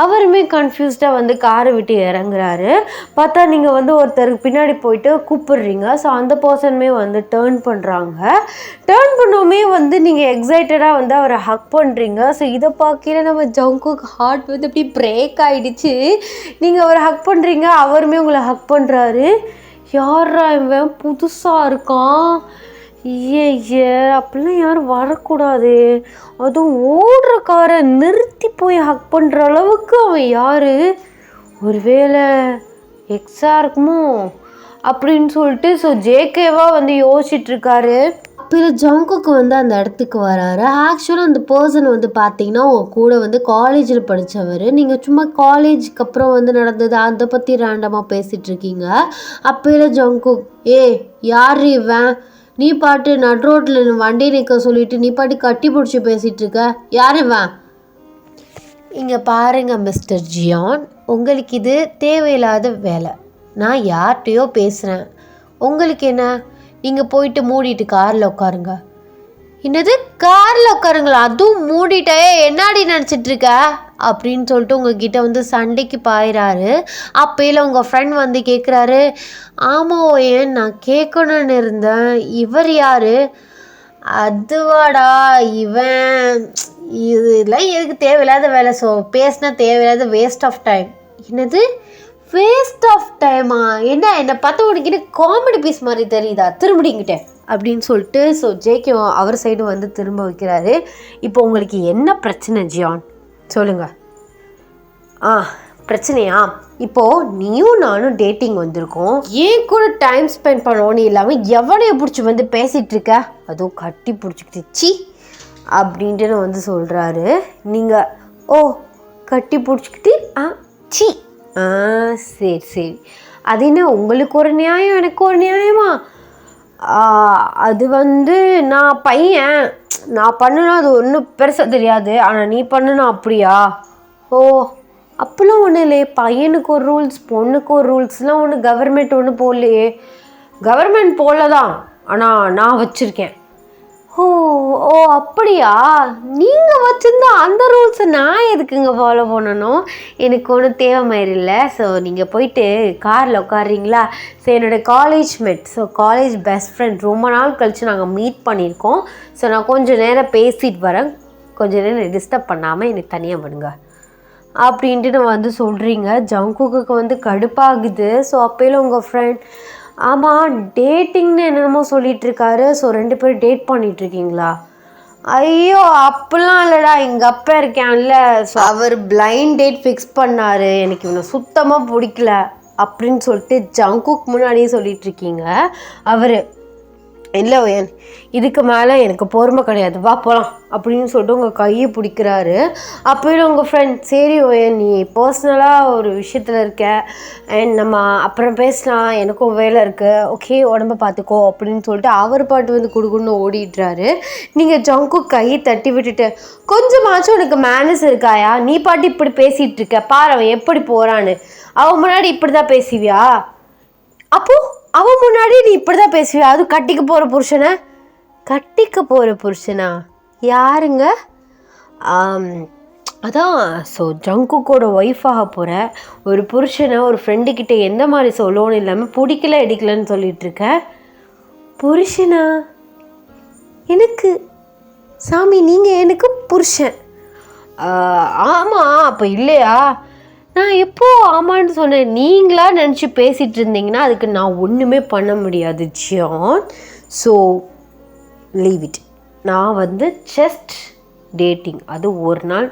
அவருமே கன்ஃபியூஸ்டாக வந்து காரை விட்டு இறங்குறாரு. பார்த்தா நீங்கள் வந்து ஒருத்தருக்கு பின்னாடி போயிட்டு கூப்பிடுறீங்க. ஸோ அந்த பர்சனுமே வந்து டேர்ன் பண்ணுறாங்க. டேர்ன் பண்ணவுமே வந்து நீங்கள் எக்ஸைட்டடாக வந்து அவரை ஹக் பண்ணுறீங்க. ஸோ இதை பார்க்கல நம்ம ஜங்குக் ஹார்ட் வந்து அப்படி பிரேக் ஆகிடுச்சு. நீங்கள் அவரை ஹக் பண்ணுறீங்க, அவருமே உங்களை ஹக் பண்ணுறாரு. யாரா இவன் புதுசாக இருக்கான், ஐயே அப்படிலாம் யாரும் வரக்கூடாது, அதுவும் ஓடுற காரை நிறுத்தி போய் ஹக் பண்ணுற அளவுக்கு அவன் யார், ஒருவேளை எக்ஸாக இருக்குமோ அப்படின்னு சொல்லிட்டு ஸோ ஜேகேவாக வந்து யோசிச்சுட்ருக்காரு. அப்போ ஜங்குக்கு வந்து அந்த இடத்துக்கு வராரு. ஆக்சுவலாக அந்த பர்சன் வந்து பார்த்தீங்கன்னா உங்கள் கூட வந்து காலேஜில் படித்தவர். நீங்கள் சும்மா காலேஜுக்கு அப்புறம் வந்து நடந்தது அதை பற்றி ரேண்டமாக பேசிகிட்ருக்கீங்க. அப்போ ஜங்குக், யார் இவன், நீ பாட்டு நட் ரோட்டில் வண்டி நிற்க சொல்லிவிட்டு நீ பாட்டு கட்டி பிடிச்சி பேசிகிட்ருக்க, யார் இவன்? இங்கே பாருங்கள் மிஸ்டர் ஜியான், உங்களுக்கு இது தேவையில்லாத வேலை. நான் யார்கிட்டையோ பேசுகிறேன், உங்களுக்கு என்ன? நீங்கள் போயிட்டு மூடிட்டு காரில் உட்காருங்க. என்னது காரில் உட்காருங்களா, அதுவும் மூடிட்டே என்னாடி நினச்சிட்டு இருக்க அப்படின்னு சொல்லிட்டு உங்ககிட்ட வந்து சண்டைக்கு பாயிறாரு. அப்பையில் உங்கள் ஃப்ரெண்ட் வந்து கேட்குறாரு, ஆமாம் ஏன் நான் கேட்கணுன்னு இருந்தேன், இவர் யார்? அதுவாடா இவன், இதெல்லாம் எதுக்கு தேவையில்லாத வேலை, ஸோ பேசினா தேவையில்லாத வேஸ்ட் ஆஃப் டைம். என்னது வேஸ்ட் ஆஃப் டைமா? என்னை பார்த்து உனக்கு காமெடி பீஸ் மாதிரி தெரியுதா, திரும்பிடிங்கிட்ட அப்படின்னு சொல்லிட்டு ஸோ ஜேகே அவர் சைடு வந்து திரும்ப வைக்கிறாரு. இப்போ உங்களுக்கு என்ன பிரச்சனை ஜியான் சொல்லுங்கள். பிரச்சனையா? இப்போது நீயும் நானும் டேட்டிங் வந்திருக்கோம், ஏன் கூட டைம் ஸ்பெண்ட் பண்ணோன்னு இல்லாமல் எவனையை பிடிச்சி வந்து பேசிகிட்டு இருக்க, அதுவும் கட்டி பிடிச்சிக்கிட்டு சி அப்படின்ட்டு வந்து சொல்கிறாரு. நீங்கள் ஓ கட்டி பிடிச்சிக்கிட்டு சி சரி சரி, அது என்ன உங்களுக்கு ஒரு நியாயம் எனக்கு ஒரு நியாயமா? அது வந்து நான் பையன், நான் பண்ணுனா அது ஒன்றும் பெருசாக தெரியாது, ஆனால் நீ பண்ணுனா அப்படியா? ஓ அப்போலாம் ஒன்றும் இல்லையே, பையனுக்கு ஒரு ரூல்ஸ் பொண்ணுக்கு ஒரு ரூல்ஸ்லாம் ஒன்று கவர்மெண்ட் ஒன்று போடலையே. கவர்மெண்ட் போடல தான், ஆனால் நான் வச்சுருக்கேன். ஓ ஓ அப்படியா? நீங்கள் வச்சுருந்தா அந்த ரூல்ஸை நான் எதுக்குங்க ஃபாலோ பண்ணணும்? எனக்கு ஒன்றும் தேவைமாயிரில்ல. ஸோ நீங்கள் போயிட்டு காரில் உட்காடுறீங்களா? ஸோ என்னோடய college mate, so college best friend, ரொம்ப நாள் கழித்து நாங்கள் மீட் பண்ணியிருக்கோம். ஸோ நான் கொஞ்சம் நேரம் பேசிட்டு வரேன், கொஞ்சம் நேரம் டிஸ்டர்ப் பண்ணாமல் எனக்கு தனியாக விடுங்க அப்படின்ட்டு நான் வந்து சொல்கிறீங்க. ஜங்குக்கு வந்து கடுப்பாகுது. ஸோ அப்போயில உங்கள் ஃப்ரெண்ட், ஆமாம் டேட்டிங்னு என்னென்னமோ சொல்லிகிட்ருக்காரு, ஸோ 2 பேரும் டேட் பண்ணிகிட்ருக்கீங்களா? ஐயோ அப்படிலாம் இல்லைடா, எங்கள் அப்பா இருக்கான்ல, ஸோ அவர் பிளைண்ட் டேட் ஃபிக்ஸ் பண்ணார், எனக்கு இவனை சுத்தமாக பிடிக்கல அப்படின்னு சொல்லிட்டு ஜங்குக்கு முன்னாடியே சொல்லிகிட்ருக்கீங்க. அவர் இல்லை ஓயன், இதுக்கு மேலே எனக்கு பொறுமை கிடையாது, வா போகலாம் அப்படின்னு சொல்லிட்டு உங்கள் கையை பிடிக்கிறாரு. அப்போயும் உங்கள் ஃப்ரெண்ட், சரி ஓயன் நீ பர்சனலாக ஒரு விஷயத்தில் இருக்க அண்ட் நம்ம அப்புறம் பேசலாம், எனக்கும் வேலை இருக்குது, ஓகே உடம்ப பார்த்துக்கோ அப்படின்னு சொல்லிட்டு அவர் பாட்டு வந்து குடுக்குன்னு ஓடிட்டுறாரு. நீங்கள் ஜங்கு கையை தட்டி விட்டுட்டு, கொஞ்சமாச்சும் உனக்கு மேனஸ் இருக்காயா, நீ பாட்டு இப்படி பேசிகிட்டு இருக்க, பாரு அவன் எப்படி போகிறான்னு, அவன் முன்னாடி இப்படி தான் பேசுவியா? அப்போது அவன் முன்னாடி நீ இப்படி தான் பேசுவியா? அது கட்டிக்க போகிற புருஷனை? கட்டிக்க போகிற புருஷனா யாருங்க? அதான் ஸோ ஜங்குக்கோட ஒய்ஃபாக போகிற ஒரு புருஷனை ஒரு ஃப்ரெண்டுக்கிட்ட எந்த மாதிரி சொல்லணும்னு இல்லாமல் பிடிக்கல எடுக்கலன்னு சொல்லிகிட்ருக்க புருஷனா? எனக்கு சாமி நீங்கள் எனக்கு புருஷன்? ஆமாம், அப்போ இல்லையா? நான் எப்போ ஆமான்னு சொன்னேன், நீங்களா நினச்சி பேசிகிட்டு இருந்தீங்கன்னா அதுக்கு நான் ஒன்றுமே பண்ண முடியாது ஜியான். So leave it. நான் வந்து ஜஸ்ட் டேட்டிங், அது ஒரு நாள்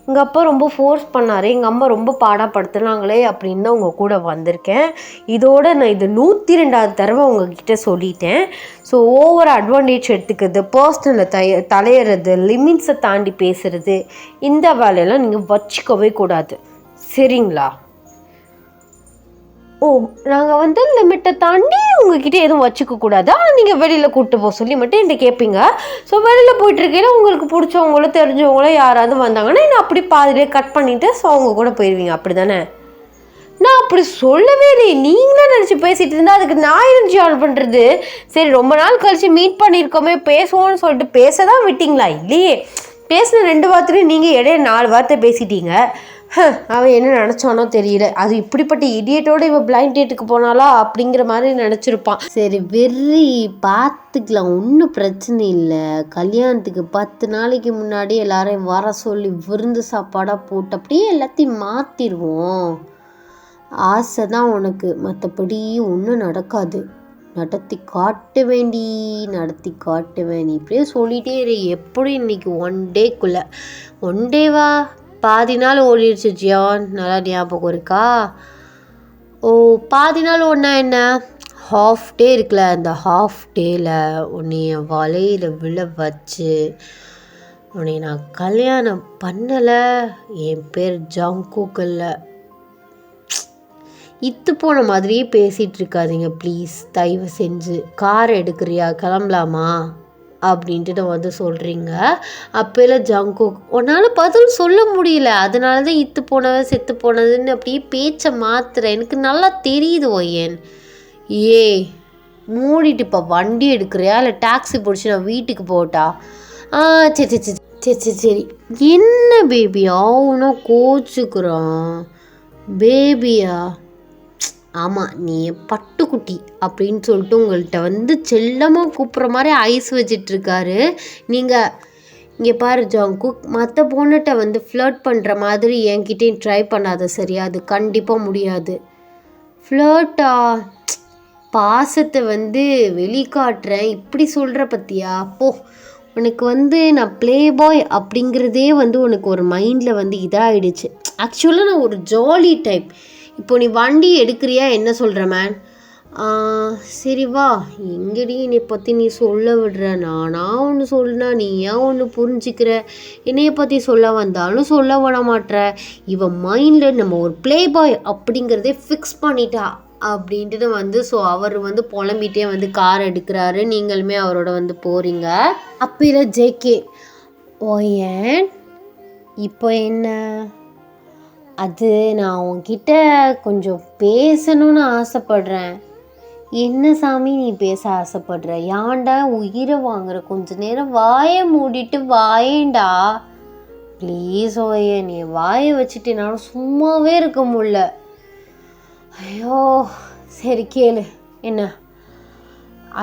எங்கள் அப்பா ரொம்ப ஃபோர்ஸ் பண்ணார், எங்கள் அம்மா ரொம்ப பாடப்படுத்துனாங்களே அப்படின்னு தான் உங்கள் கூட வந்திருக்கேன். இதோட நான் இது 102வது தடவை உங்ககிட்ட சொல்லிட்டேன். ஸோ ஓவர் அட்வான்டேஜ் எடுத்துக்கிறது, பர்சனலில் தலையிறது, லிமிட்ஸை தாண்டி பேசுகிறது, இந்த வேலையெல்லாம் நீங்கள் வச்சுக்கவே கூடாது, சரிங்களா? ஓ நாங்கள் வந்து லிமிட்டை தாண்டி உங்ககிட்ட எதுவும் வச்சுக்க கூடாது, ஆனால் நீங்கள் வெளியில் கூப்பிட்டு போக சொல்லி மட்டும் என்கிட்ட கேட்பீங்க. ஸோ வெளியில் போயிட்டுருக்கையில உங்களுக்கு பிடிச்சவங்களோ தெரிஞ்சவங்களோ யாராவது வந்தாங்கன்னா நான் அப்படி பாதிலே கட் பண்ணிவிட்டு ஸோ அவங்க கூட போயிடுவீங்க, அப்படி தானே? நான் அப்படி சொல்லவே இல்லை, நீங்களும் நினச்சி பேசிகிட்டு இருந்தால் அதுக்கு நான் என்ன ஆன் பண்ணுறது? சரி ரொம்ப நாள் கழித்து மீட் பண்ணியிருக்கோமே பேசுவோன்னு சொல்லிட்டு பேச தான் விட்டிங்களா? இல்லையே, பேசின 2 வார்த்தையும் நீங்கள் இடையே 4 வார்த்தை பேசிட்டீங்க. அவன் என்ன நினச்சானோ தெரியல, அது இப்படிப்பட்ட இடியட்டோடு இவன் பிளைண்ட் டேட்டுக்கு போனாலா அப்படிங்கிற மாதிரி நினச்சிருப்பான். சரி வெறி பார்த்துக்கலாம், ஒன்றும் பிரச்சனை இல்லை. கல்யாணத்துக்கு 10 நாளைக்கு முன்னாடி எல்லாரையும் வர சொல்லி விருந்து சாப்பாடாக போட்டு அப்படியே எல்லாத்தையும் மாற்றிடுவோம். ஆசை தான் உனக்கு, மற்றபடி ஒன்றும் நடக்காது. நடத்தி காட்ட வேண்டி, நடத்தி காட்ட வேண்டி, இப்படியே சொல்லிகிட்டே இரு. எப்படி இன்னைக்கு 1 டேக்குள்ளே 1 டேவா? பாதி நாள் ஓடிடுச்சு ஜியான், நல்லா ஞாபகம் இருக்கா? ஓ பாதி நாள் ஒன்றா என்ன, ஹாஃப் டே இருக்குல்ல, அந்த ஹாஃப் டேயில் உன்னைய வலையில் விழ வச்சு உன்னை நான் கல்யாணம் பண்ணலை, என் பேர் ஜங்குக்கல்ல. இத்து போன மாதிரியே பேசிகிட்டு இருக்காதீங்க ப்ளீஸ், தயவு செஞ்சு. கார் எடுக்கிறியா, கிளம்பலாமா அப்படின்ட்டு வந்து சொல்கிறீங்க. அப்போல்லாம் ஜங்குக், உன்னால் பதில் சொல்ல முடியல, அதனால தான் இத்து போனவ செத்து போனதுன்னு அப்படியே பேச்சை மாத்துறேன், எனக்கு நல்லா தெரியுது ஒய்யன். மூடிட்டு இப்போ வண்டி எடுக்கிறியா இல்லை டாக்ஸி பிடிச்சி நான் வீட்டுக்கு போட்டா? சரி சரி சரி சரி சரி என்ன பேபி அவனா கோச்சுக்கிறான் பேபியா? ஆமாம், நீ பட்டுக்குட்டி அப்படின்னு சொல்லிட்டு உங்கள்கிட்ட வந்து செல்லமாக கூப்பிட்ற மாதிரி ஐஸ் வச்சிட்ருக்காரு. நீங்கள் இங்கே பாரு ஜாங்குக், மற்ற பொண்ணுகிட்ட வந்து ஃப்ளர்ட் பண்ணுற மாதிரி என்கிட்டேயும் ட்ரை பண்ணாத சரியா? அது கண்டிப்பாக முடியாது. ஃப்ளர்ட்டா? பாசத்தை வந்து வெளிக்காட்டுறேன் இப்படி சொல்கிற பற்றியா? போ, உனக்கு வந்து நான் ப்ளே பாய் அப்படிங்கிறதே வந்து உனக்கு ஒரு மைண்டில் வந்து இதாகிடுச்சு. ஆக்சுவலாக நான் ஒரு ஜாலி டைப். இப்போ நீ வண்டி எடுக்கிறியா என்ன சொல்கிற மேன்? சரி வா, எங்கடி என்னை பற்றி நீ சொல்ல விடுற? நானா ஒன்று சொல்லுனா நீ ஏன் ஒன்று புரிஞ்சுக்கிற? என்னைய பற்றி சொல்ல வந்தாலும் சொல்ல விட மாட்ற. இவன் மைண்டில் நம்ம ஒரு ப்ளே பாய் அப்படிங்கிறதே ஃபிக்ஸ் பண்ணிட்டா அப்படின்ட்டு வந்து ஸோ அவர் வந்து புலம்பிகிட்டே வந்து கார் எடுக்கிறாரு. நீங்களுமே அவரோட வந்து போகிறீங்க. அப்போ ஜேகே ஓயன் இப்போ என்ன? அது நான் உன்கிட்ட கொஞ்சம் பேசணும்னு ஆசைப்படுறேன். என்ன சாமி நீ பேச ஆசைப்படுற? ஏன்டா உயிரை வாங்குற? கொஞ்ச நேரம் வாயை மூடிட்டு வாயேண்டா ப்ளீஸ். ஓயே, நீ வாயை வச்சுட்டு என்னால் சும்மாவே இருக்க முடியல. ஐயோ சரி கேளு. என்ன?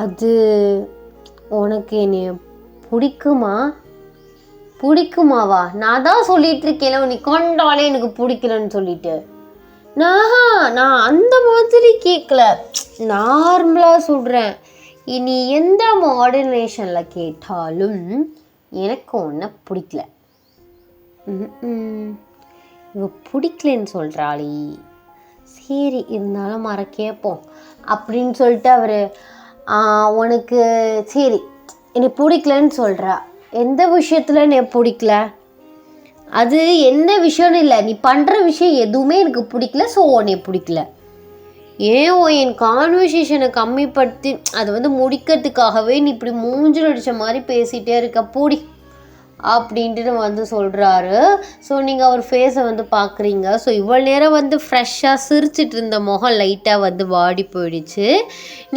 அது உனக்கு என்னை பிடிக்குமா? பிடிக்குமாவா? நான் தான் சொல்லிட்டு இருக்கேன் நீ கொண்டாலே எனக்கு பிடிக்கலன்னு சொல்லிட்டு. நான் அந்த மாதிரி கேட்கல, நார்மலாக சொல்கிறேன். இனி எந்த மாடர்னேஷனில் கேட்டாலும் எனக்கு ஒன்றை பிடிக்கல. இவ பிடிக்கலன்னு சொல்கிறாளி. சரி இருந்தாலும் கேட்போம் அப்படின்னு சொல்லிட்டு அவர் உனக்கு சரி என்னை பிடிக்கலன்னு சொல்கிறா. எந்த விஷயத்தில் என்னை பிடிக்கல? அது என்ன விஷயம்னு இல்லை, நீ பண்ணுற விஷயம் எதுவுமே எனக்கு பிடிக்கல. ஸோ உன்னை பிடிக்கல. ஏன் என் கான்வர்சேஷனை கம்மிப்படுத்தி அதை வந்து முடிக்கிறதுக்காகவே நீ இப்படி மூஞ்சில் அடித்த மாதிரி பேசிகிட்டே இருக்க போடி அப்படின்ட்டு வந்து சொல்கிறாரு. ஸோ நீங்கள் அவர் ஃபேஸை வந்து பார்க்குறீங்க. ஸோ இவ்வளோ நேரம் வந்து ஃப்ரெஷ்ஷாக சிரிச்சிட்டு இருந்த முகம் லைட்டாக வந்து வாடி போயிடுச்சு.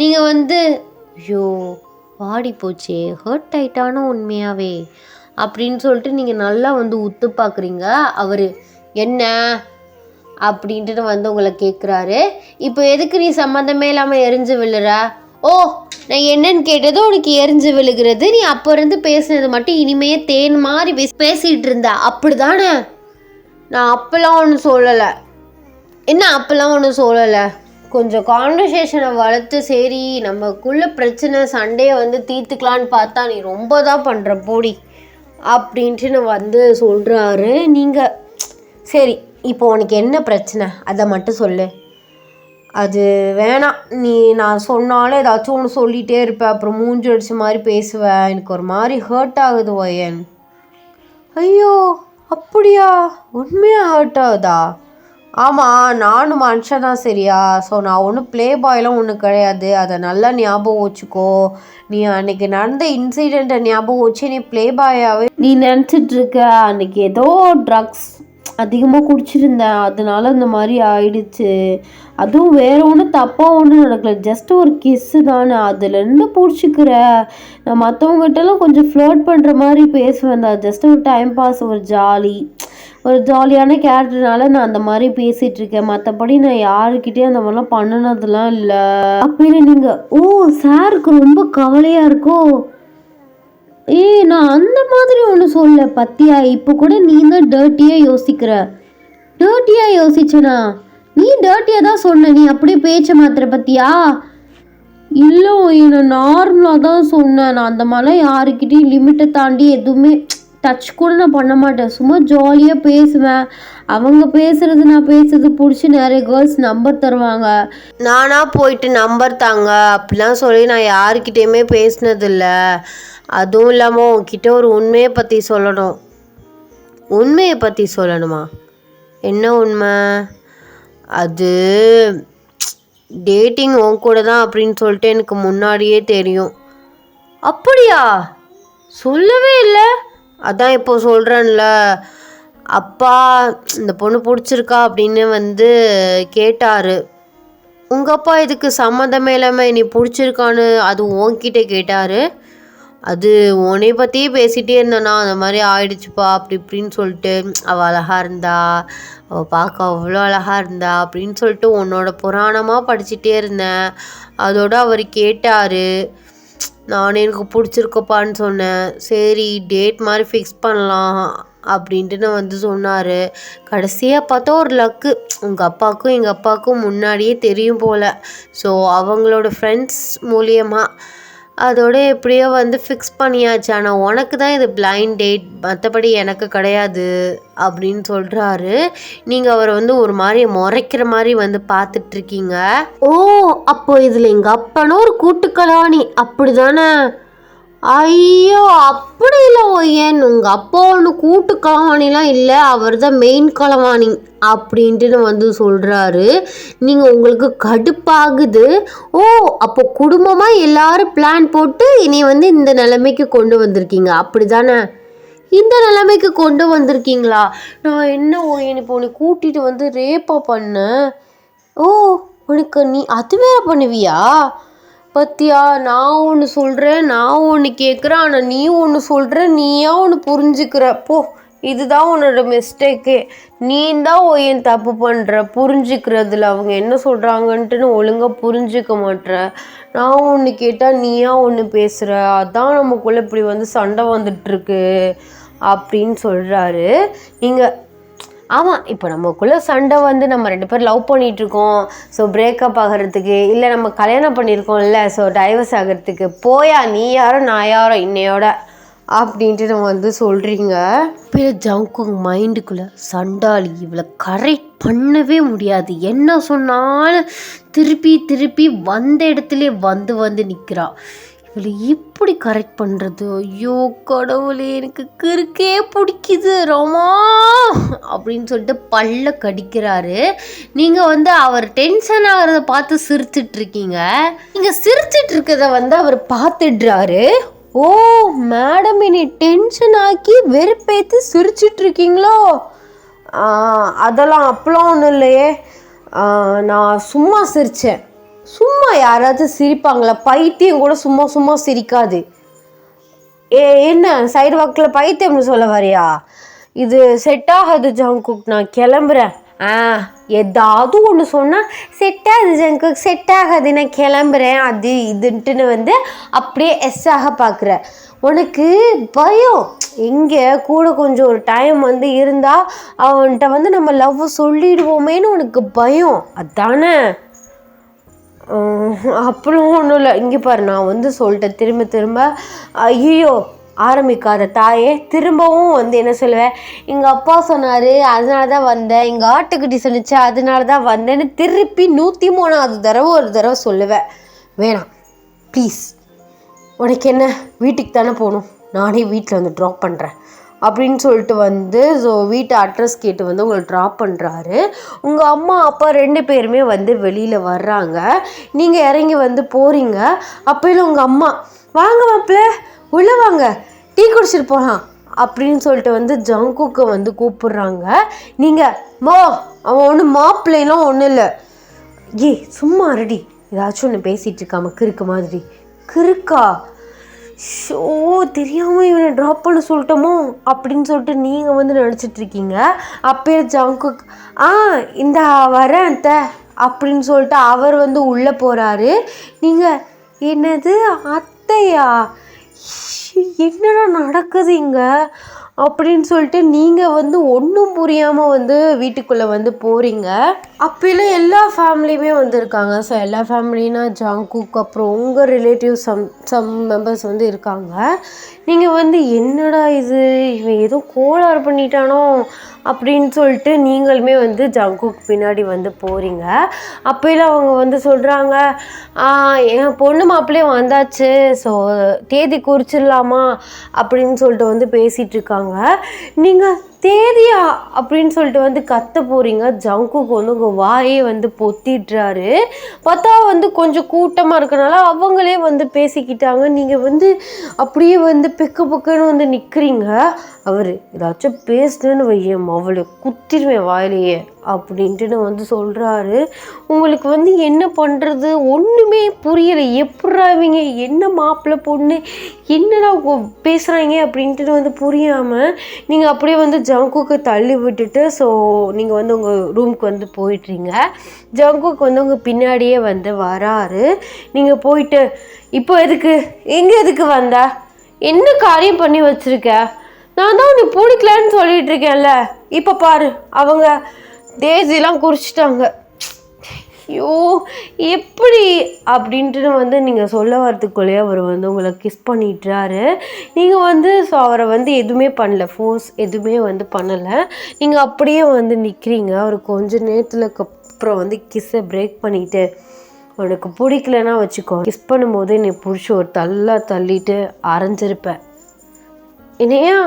நீங்கள் வந்து ஐயோ வாடி போச்சே, ஹர்ட் ஆயிட்டானோ உண்மையாகவே அப்படின்னு சொல்லிட்டு நீங்கள் நல்லா வந்து உத்து பார்க்குறீங்க. அவர் என்ன அப்படின்ட்டு வந்து உங்களை கேட்குறாரு. இப்போ எதுக்கு நீ சம்மந்தமே இல்லாமல் எரிஞ்சு விழுற? ஓ, நான் என்னன்னு கேட்டதும் உனக்கு எரிஞ்சு விழுகிறது. நீ அப்போ இருந்து பேசுனது மட்டும் இனிமே தேன் மாதிரி பேசிகிட்டு இருந்த அப்படி தானே? நான் அப்போல்லாம் ஒன்றும் சொல்லலை. என்ன அப்போல்லாம் ஒன்றும் சொல்லலை? கொஞ்சம் கான்வர்சேஷனை வளர்த்து சரி நமக்குள்ள பிரச்சனை சண்டையை வந்து தீர்த்துக்கலான்னு பார்த்தா நீ ரொம்ப தான் பண்ணுற போடி அப்படின்ட்டு வந்து சொல்கிறாரு. நீங்கள் சரி இப்போ உனக்கு என்ன பிரச்சனை அதை மட்டும் சொல்லு. அது வேணாம், நீ நான் சொன்னாலும் ஏதாச்சும் ஒன்று சொல்லிகிட்டே இருப்பேன், அப்புறம் மூஞ்சி அடிச்ச மாதிரி பேசுவேன், எனக்கு ஒரு மாதிரி ஹர்ட் ஆகுது ஒயன். ஐயோ அப்படியா? உண்மையாக ஹர்ட் ஆகுதா? ஆமாம், நானும் மனுஷன் தான் சரியா? ஸோ நான் ஒன்றும் ப்ளே பாயெலாம் ஒன்றும் கிடையாது, அதை நல்லா ஞாபகம் வச்சுக்கோ. நீ அன்றைக்கி நடந்த இன்சிடெண்ட்டை ஞாபகம் வச்சு நீ ப்ளே பாயாகவே நீ நினச்சிட்ருக்க. அன்றைக்கி ஏதோ ட்ரக்ஸ் அதிகமாக குடிச்சிருந்தேன், அதனால இந்த மாதிரி ஆயிடுச்சு. அதுவும் வேறு ஒன்றும் தப்பாக ஒன்றும் நடக்கல, ஜஸ்ட் ஒரு கிஸ்ஸு தானே, அதுலேருந்து பிடிச்சிக்கிற. நான் மற்றவங்ககிட்டலாம் கொஞ்சம் ஃப்ளர்ட் பண்ணுற மாதிரி பேசுவேன் தான், ஜஸ்ட் ஒரு டைம் பாஸ், ஒரு ஜாலியான கேரக்டர்னால நான் அந்த மாதிரி பேசிகிட்டு இருக்கேன். மற்றபடி நான் யாருக்கிட்டேயும் அந்த மாதிரிலாம் பண்ணினதுலாம் இல்லை அப்படின்னு. நீங்கள் ஓ சாருக்கு ரொம்ப கவலையாக இருக்கோ? நான் அந்த மாதிரி ஒன்று சொல்ல பத்தியா? இப்போ கூட நீ தான் டர்ட்டியாக யோசிக்கிற. டர்ட்டியாக யோசிச்சனா? நீ டர்ட்டியாக தான் சொன்ன, நீ அப்படியே பேச்ச மாத்திர பத்தியா? இல்லை, நான் நார்மலாக தான் சொன்னேன். நான் அந்த மாதிரிலாம் யாருக்கிட்டையும் லிமிட்டை தாண்டி எதுவுமே டச் கூட நான் பண்ண மாட்டேன். சும்மா ஜாலியாக பேசுவேன். அவங்க பேசுறது நான் பேசுறது பிடிச்சி நிறைய கேர்ள்ஸ் நம்பர் தருவாங்க, நானாக போயிட்டு நம்பர் தாங்க அப்படிலாம் சொல்லி நான் யாருக்கிட்டேயுமே பேசினதில்லை. அதுவும் இல்லாமல் உன்கிட்ட ஒரு உண்மையை பற்றி சொல்லணும். உண்மையை பற்றி சொல்லணுமா? என்ன உண்மை? அது டேட்டிங் உன் கூட தான் அப்படின்னு சொல்லிட்டு எனக்கு முன்னாடியே தெரியும். அப்படியா? சொல்லவே இல்லை. அதான் இப்போ சொல்கிறேன்ல, அப்பா இந்த பொண்ணு பிடிச்சிருக்கா அப்படின்னு வந்து கேட்டார். உங்கள் அப்பா இதுக்கு சம்மந்தமே இல்லாமல் நீ பிடிச்சிருக்கான்னு அது உன்கிட்ட கேட்டார். அது உன்னை பற்றியே பேசிகிட்டே இருந்தேண்ணா, அந்த மாதிரி ஆயிடுச்சுப்பா அப்படி இப்படின்னு சொல்லிட்டு, அவள் அழகாக இருந்தா, அவள் பார்க்க அவ்வளோ அழகாக இருந்தா அப்படின்னு சொல்லிட்டு உன்னோட புராணமாக படிச்சுட்டே இருந்தேன். அதோட அவர் கேட்டார். நான் எனக்கு பிடிச்சிருக்கப்பான்னு சொன்னேன். சரி டேட் மாதிரி ஃபிக்ஸ் பண்ணலாம் அப்படின்ட்டு நான் சொன்னார். கடைசியாக பார்த்தா ஒரு லக்கு, உங்கள் அப்பாவுக்கும் எங்கள் அப்பாவுக்கும் முன்னாடியே தெரியும் போல். ஸோ அவங்களோட ஃப்ரெண்ட்ஸ் மூலியமாக அதோட எப்படியோ ஃபிக்ஸ் பண்ணியாச்சு. ஆனால் உனக்கு தான் இது பிளைண்ட் டேட், மற்றபடி எனக்கு கிடையாது அப்படின்னு சொல்கிறாரு. நீங்கள் அவரை ஒரு மாதிரி முறைக்கிற மாதிரி பார்த்துட்ருக்கீங்க. ஓ, அப்போ இதில் எங்கள் அப்பனும் ஒரு கூட்டுக்கலாணி அப்படி தானே? ஐயோ, அப்படி இல்லை ஒய்யன், உங்கள் அப்பா ஒன்று கூட்டு களவாணிலாம் இல்லை, அவர் தான் மெயின் களவாணி அப்படின்ட்டு சொல்கிறாரு. நீங்கள் உங்களுக்கு கடுப்பாகுது. ஓ, அப்போ குடும்பமாக எல்லாரும் பிளான் போட்டு இனி இந்த நிலைமைக்கு கொண்டு வந்திருக்கீங்க அப்படி தானே? இந்த நிலைமைக்கு கொண்டு வந்திருக்கீங்களா? நான் என்ன ஒய்யன் இப்போ உன்னை கூட்டிகிட்டு ரேப்பாக பண்ணேன். ஓ, உனக்கு நீ அது வேற பண்ணுவியா? பத்தியா, நான் ஒன்று சொல்கிறேன், நான் ஒன்று கேட்குறேன், ஆனால் நீ ஒன்று சொல்கிற, நீயா ஒன்று புரிஞ்சுக்கிற. போ, இதுதான் உன்னோட மிஸ்டேக்கு. நீ தான் ஒய்யன் தப்பு பண்ணுற, புரிஞ்சுக்கிறதுல அவங்க என்ன சொல்கிறாங்கன்ட்டுன்னு ஒழுங்காக புரிஞ்சிக்க மாட்ற. நான் ஒன்று கேட்டால் நீயா ஒன்று பேசுகிற, அதான் நமக்குள்ளே இப்படி சண்டை வந்துட்டுருக்கு அப்படின்னு சொல்கிறாரு. நீங்கள் ஆமாம், இப்போ நமக்குள்ளே சண்டை நம்ம 2 பேர் லவ் பண்ணிகிட்ருக்கோம், ஸோ பிரேக்கப் ஆகிறதுக்கு, இல்லை நம்ம கல்யாணம் பண்ணியிருக்கோம்ல, ஸோ டைவர்ஸ் ஆகிறதுக்கு. போயா, நீ யாரோ நான் யாரோ இன்னையோட அப்படின்ட்டு நம்ம சொல்கிறீங்க. இப்போ ஜங்குக் மைண்டுக்குள்ளே சண்டாளி இவளை கரெக்ட் பண்ணவே முடியாது, என்ன சொன்னாலும் திருப்பி திருப்பி வந்த இடத்துல வந்து நிற்கிறா. இவளை எப்படி கரெக்ட் பண்ணுறது? ஐயோ கடவுளே, எனக்கு கிறுக்கே பிடிக்குது ராமா அப்படின்னு சொல்லிட்டு பல்ல கடிக்கிறாரு. நீங்கள் அவர் டென்ஷன் ஆகிறத பார்த்து சிரிச்சிட்ருக்கீங்க. நீங்கள் சிரிச்சிட்டு இருக்கிறத அவர் பார்த்துடுறாரு. ஓ மேடம், என்னை டென்ஷன் ஆக்கி வெறுப்பேற்றி சிரிச்சிட்ருக்கீங்களோ? அதெல்லாம் அப்பெல்லாம் ஒன்றும் இல்லையே, நான் சும்மா சிரித்தேன். சும்மா யாராவது சிரிப்பாங்களா? பைத்தியம் கூட சும்மா சும்மா சிரிக்காது. என்ன சைடு வாக்கில் பைத்தியம்னு சொல்ல வரியா? இது செட் ஆகாது ஜங்குக், நான் கிளம்புறேன். ஏதாவது ஒன்று சொன்னால் செட் ஆகுது ஜங்குக், செட் ஆகாது, நான் கிளம்புறேன், அது இதுன்ட்டுன்னு அப்படியே எஸ்ஸாக பார்க்குற. உனக்கு பயம். எங்கே கூட கொஞ்சம் ஒரு டைம் இருந்தால் அவன்கிட்ட நம்ம லவ் சொல்லிடுவோமேன்னு உனக்கு பயம், அதானே? அப்படிலாம் ஒன்றும் இல்லை. இங்கே பாரு, நான் சொல்லிட்டேன் திரும்ப திரும்ப. ஐயோ ஆரம்பிக்காத தாயே. திரும்பவும் என்ன சொல்லுவேன், எங்கள் அப்பா சொன்னார் அதனால தான் வந்தேன், எங்கள் ஆட்டுக்குட்டி சொன்னிச்சு அதனால தான் வந்தேன்னு திருப்பி 103வது தடவை ஒரு தடவை சொல்லுவேன். வேணாம் ப்ளீஸ். உனக்கு என்ன, வீட்டுக்கு தானே போகணும், நானே வீட்டில் ட்ராப் பண்ணுறேன் அப்படின்னு சொல்லிட்டு ஸோ வீட்டு அட்ரஸ் கேட்டு உங்களை ட்ராப் பண்ணுறாரு. உங்கள் அம்மா அப்பா 2 பேருமே வெளியில் வர்றாங்க. நீங்கள் இறங்கி போகிறீங்க. அப்போயில உங்கள் அம்மா, வாங்க மாப்பிள்ள உள்ளே வாங்க, டீ குடிச்சிட்டு போகலாம் அப்படின்னு சொல்லிட்டு ஜங்குக்கை கூப்பிட்றாங்க. நீங்கள் அவன் ஒன்றும் மாப்பிள்ளைலாம் ஒன்றும் இல்லை. சும்மா ரெடி, ஏதாச்சும் ஒன்று பேசிகிட்டு இருக்காம கிறுக்கு மாதிரி. கிறுக்கா? ஷோ, தெரியாமல் இவனை ட்ராப் பண்ண சொல்லிட்டோமோ அப்படின்னு சொல்லிட்டு நீங்கள் நினச்சிட்ருக்கீங்க. அப்போ ஜங்குக், இந்த வரேன் அத்தை அப்படின்னு சொல்லிட்டு அவர் உள்ளே போகிறாரு. நீங்கள் என்னது அத்தையா, என்னடா நடக்குது இங்கே அப்படின்னு சொல்லிட்டு நீங்கள் ஒன்றும் புரியாமல் வீட்டுக்குள்ளே போகிறீங்க. அப்போலாம் எல்லா ஃபேமிலியுமே இருக்காங்க. ஸோ எல்லா ஃபேமிலினா ஜங்குக் அப்புறம் உங்கள் ரிலேட்டிவ்ஸ் சம் மெம்பர்ஸ் இருக்காங்க. நீங்கள் என்னடா இது, இவன் ஏதோ கோளாறு பண்ணிட்டானோ அப்படின்னு சொல்லிட்டு நீங்களுமே ஜங்குக் பின்னாடி போகிறீங்க. அப்போலாம் அவங்க சொல்கிறாங்க, என் பொண்ணு மாப்பிள்ளையும் வந்தாச்சு, ஸோ தேதி குறிச்சிடலாமா அப்படின்னு சொல்லிட்டு பேசிகிட்ருக்காங்க. நீங்கள் தேதியா அப்படின்னு சொல்லிட்டு கத்த போகிறீங்க. ஜங்குக் உங்கள் வாயே பொத்திடுறாரு. பார்த்தா கொஞ்சம் கூட்டமாக இருக்கனால அவங்களே பேசிக்கிட்டாங்க. நீங்கள் அப்படியே பெக்கு பக்குன்னு நிற்கிறீங்க. அவர் ஏதாச்சும் பேசுனேன்னு வையேன், அவளை குத்திடுவேன் வாயிலேயே. அப்படின்ட்டு வந்து சொல்கிறாரு. உங்களுக்கு வந்து என்ன பண்ணுறது ஒன்றுமே புரியலை. எப்பட்றா இவங்க என்ன மாப்பிள்ளை பொண்ணு என்னடா பேசுகிறாங்க அப்படின்ட்டு வந்து புரியாமல் நீங்கள் அப்படியே வந்து ஜங்குக்கு தள்ளி விட்டுட்டு ஸோ நீங்கள் வந்து உங்கள் ரூமுக்கு வந்து போயிட்டுறீங்க. ஜங்குக்கு வந்து உங்கள் பின்னாடியே வந்து வராரு. நீங்கள் போயிட்டு இப்போ எதுக்கு வந்தா என்ன காரியம் பண்ணி வச்சுருக்க? நான் தான் உன்னை பிடிக்கலன்னு சொல்லிட்டு இருக்கேன்ல. இப்போ பாரு அவங்க தேசிலாம் குறிச்சிட்டாங்க. ஐயோ எப்படி அப்படின்ட்டு வந்து நீங்கள் சொல்ல வரதுக்குள்ளேயே அவர் வந்து உங்களை கிஸ் பண்ணிட்டுறாரு. நீங்கள் வந்து ஸோ அவரை வந்து எதுவுமே பண்ணல, ஃபோர்ஸ் எதுவுமே வந்து பண்ணலை. நீங்கள் அப்படியே வந்து நிற்கிறீங்க. அவர் கொஞ்ச நேரத்துக்கு அப்புறம் வந்து கிஸ்ஸை பிரேக் பண்ணிவிட்டு உனக்கு பிடிக்கலன்னா வச்சுக்கோ, கிஸ் பண்ணும்போது என்னை பிடிச்சி ஒரு தள்ளிட்டு அரைஞ்சிருப்பேன். என்னையா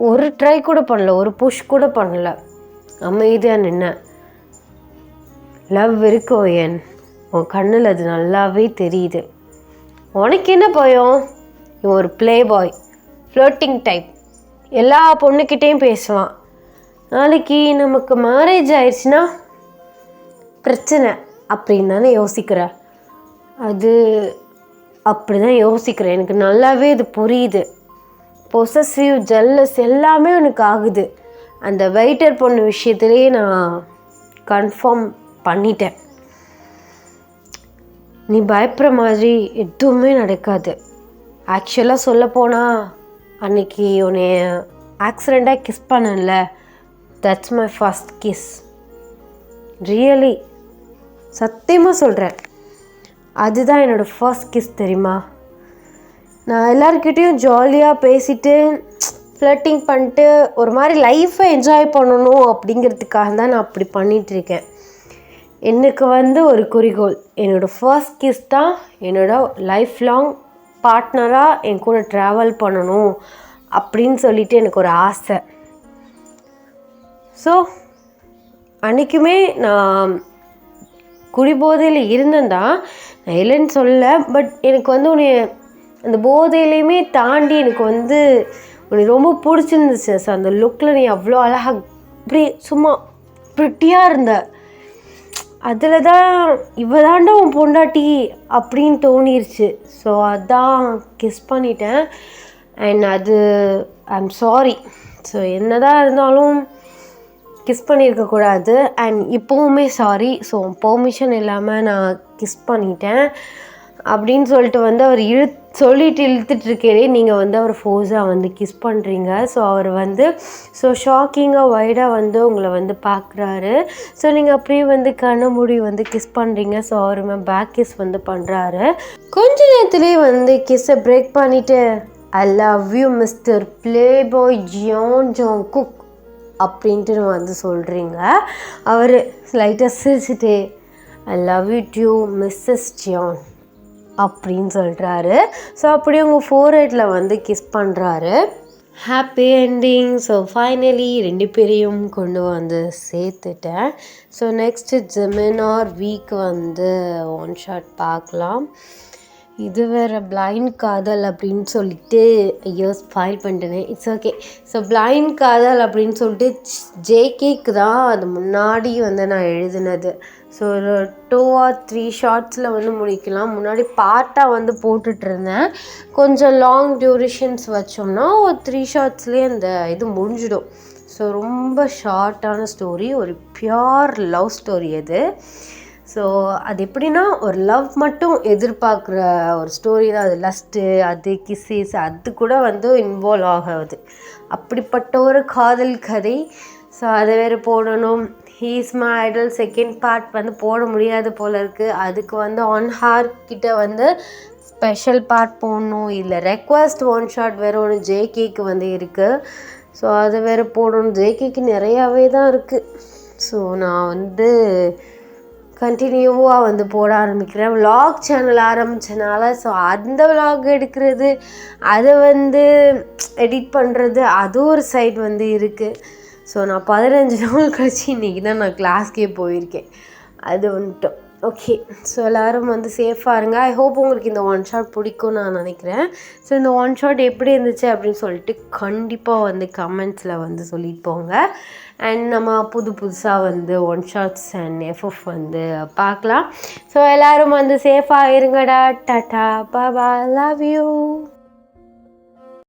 ஒரு ட்ரை கூட பண்ணல, ஒரு புஷ் கூட பண்ணல, அமைதியாக நின்ன. லவ் இருக்கோ என் உன் கண்ணில் அது நல்லாவே தெரியுது. உனக்கு என்ன பயம்? இவன் ஒரு ப்ளே பாய், ஃப்ளர்ட்டிங் டைப், எல்லா பொண்ணுக்கிட்டேயும் பேசுவான். நாளைக்கு நமக்கு மேரேஜ் ஆயிடுச்சுன்னா பிரச்சனை அப்படின்னு தானே யோசிக்கிற? அது அப்படி தான் யோசிக்கிறேன். எனக்கு நல்லாவே இது புரியுது. பொசசிவ் ஜெல்லஸ் எல்லாமே எனக்கு ஆகுது. அந்த வெயிட்டர் பொண்ணு விஷயத்துலேயே நான் கன்ஃபார்ம் பண்ணிட்டேன். நீ பயப்படுற மாதிரி எதுவுமே நடக்காது. ஆக்சுவலாக சொல்லப்போனால் அன்னைக்கு உன்னை ஆக்சிடெண்ட்டாக கிஸ் பண்ணல, that's my first kiss. Really சத்தியமாக சொல்கிறேன், அதுதான் என்னோடய ஃபர்ஸ்ட் கிஸ் தெரியுமா? நான் எல்லாருக்கிட்டேயும் ஜாலியாக பேசிட்டு ஃப்ளர்ட்டிங் பண்ணிட்டு ஒரு மாதிரி லைஃப்பை என்ஜாய் பண்ணணும் அப்படிங்கிறதுக்காக தான் நான் அப்படி பண்ணிகிட்ருக்கேன். எனக்கு வந்து ஒரு குறிக்கோள், என்னோடய ஃபர்ஸ்ட் கிஸ் தான் என்னோடய லைஃப் லாங் பார்ட்னராக என் கூட ட்ராவல் பண்ணணும் அப்படின்னு சொல்லிட்டு எனக்கு ஒரு ஆசை. ஸோ அன்றைக்குமே நான் குடிபோதையில் இருந்தேன் தான், நான் இல்லைன்னு சொல்ல. பட் எனக்கு வந்து உன்னை அந்த போதையிலையுமே தாண்டி எனக்கு வந்து உன்னை ரொம்ப பிடிச்சிருந்துச்சு. ஸோ அந்த லுக்கில் நீ அவ்வளோ அழகாக இப்படி சும்மா ப்ரிட்டியாக இருந்த. அதில் தான் இவதாண்டா உன் பொண்டாட்டி அப்படின்னு தோணிருச்சு. ஸோ அதான் கிஸ் பண்ணிட்டேன். அண்ட் அது ஐம் சாரி. ஸோ என்ன தான் இருந்தாலும் கிஸ் பண்ணியிருக்கக்கூடாது. அண்ட் இப்போவுமே சாரி. ஸோ பெர்மிஷன் இல்லாமல் நான் கிஸ் பண்ணிட்டேன் அப்படின்னு சொல்லிட்டு வந்து அவர் இழுத்துட்ருக்கே நீங்கள் வந்து அவர் ஃபோர்ஸாக வந்து கிஸ் பண்ணுறீங்க. ஸோ அவர் வந்து ஸோ ஷாக்கிங்காக வைடாக வந்து உங்களை வந்து பார்க்குறாரு. ஸோ நீங்கள் அப்படியே வந்து கண்ண மூடி வந்து கிஸ் பண்ணுறீங்க. ஸோ அவருமே பேக் கிஸ் வந்து பண்ணுறாரு. கொஞ்ச நேரத்துலேயே வந்து கிஸ்ஸை பிரேக் பண்ணிவிட்டு I love you mister playboy Jian Jungkook அப்படின்ட்டு வந்து சொல்கிறீங்க. அவர் லைட்டாக சிரிச்சுட்டு I love you too Mrs Jian அப்படின்னு சொல்கிறாரு. ஸோ அப்படியே உங்கள் ஃபோர்ஹெட்டில் வந்து கிஸ் பண்ணுறாரு. Happy ending. ஸோ ஃபைனலி 2 பேரையும் கொண்டு வந்து சேர்த்துட்டேன். ஸோ நெக்ஸ்ட்டு ஜெமினார் வீக் வந்து ஒன் ஷாட் பார்க்கலாம். இது வேறு பிளைண்ட் காதல் அப்படின்னு சொல்லிட்டு ஐயோ ஸ்பாயில் பண்ணிட்டேனே, இட்ஸ் ஓகே. ஸோ பிளைண்ட் காதல் அப்படின்னு சொல்லிட்டு ஜேகேக்கு தான் அது முன்னாடி வந்து நான் எழுதினது. ஸோ ஒரு 2 or 3 ஷார்ட்ஸில் வந்து முடிக்கலாம். முன்னாடி பார்ட்டாக வந்து போட்டுட்ருந்தேன். கொஞ்சம் லாங் டியூரேஷன்ஸ் வச்சோம்னா ஒரு 3 ஷார்ட்ஸ்லேயே அந்த இது முடிஞ்சிடும். ஸோ ரொம்ப ஷார்ட்டான ஸ்டோரி, ஒரு பியூர் லவ் ஸ்டோரி அது. ஸோ அது எப்படின்னா ஒரு லவ் மட்டும் எதிர்பார்க்குற ஒரு ஸ்டோரி தான் அது. லஸ்ட்டு, அது கிஸ்ஸஸ், அது கூட வந்து இன்வால்வ் ஆகாது. அப்படிப்பட்ட ஒரு காதல் கதை. ஸோ அதை வேறு போடணும். He's my Idol second part வந்து போட முடியாது போல் இருக்குது. அதுக்கு வந்து 1 hour கிட்ட வந்து ஸ்பெஷல் பார்ட் போடணும். இல்லை ரெக்வஸ்ட் ஒன் ஷாட் வேறு ஒன்று ஜேகேக்கு வந்து இருக்குது. ஸோ அதை வேறு போடணும். ஜேகேக்கு நிறையாவே தான் இருக்குது. ஸோ நான் வந்து கண்டினியூவாக வந்து போட ஆரம்பிக்கிறேன். விலாக் சேனல் ஆரம்பித்தனால ஸோ அந்த விலாக் எடுக்கிறது, அதை வந்து எடிட் பண்ணுறது, அது ஒரு சைட் வந்து இருக்குது. ஸோ நான் 15 நாள் கழிச்சு இன்றைக்கி தான் நான் கிளாஸ்க்கே போயிருக்கேன். அது வந்துட்டோம். ஓகே. ஸோ எல்லோரும் வந்து சேஃபாக இருங்க. ஐ ஹோப் உங்களுக்கு இந்த ஒன் ஷாட் பிடிக்கும்னு நான் நினைக்கிறேன். ஸோ இந்த ஒன் ஷாட் எப்படி இருந்துச்சு அப்படின்னு சொல்லிட்டு கண்டிப்பாக வந்து கமெண்ட்ஸில் வந்து சொல்லிட்டு போங்க. அண்ட் நம்ம புதுசாக வந்து ஒன் ஷாட்ஸ் அண்ட் எஃப்எஃப் வந்து பார்க்கலாம். ஸோ எல்லோரும் வந்து சேஃபாக இருங்கடா. Tata Baba, love you.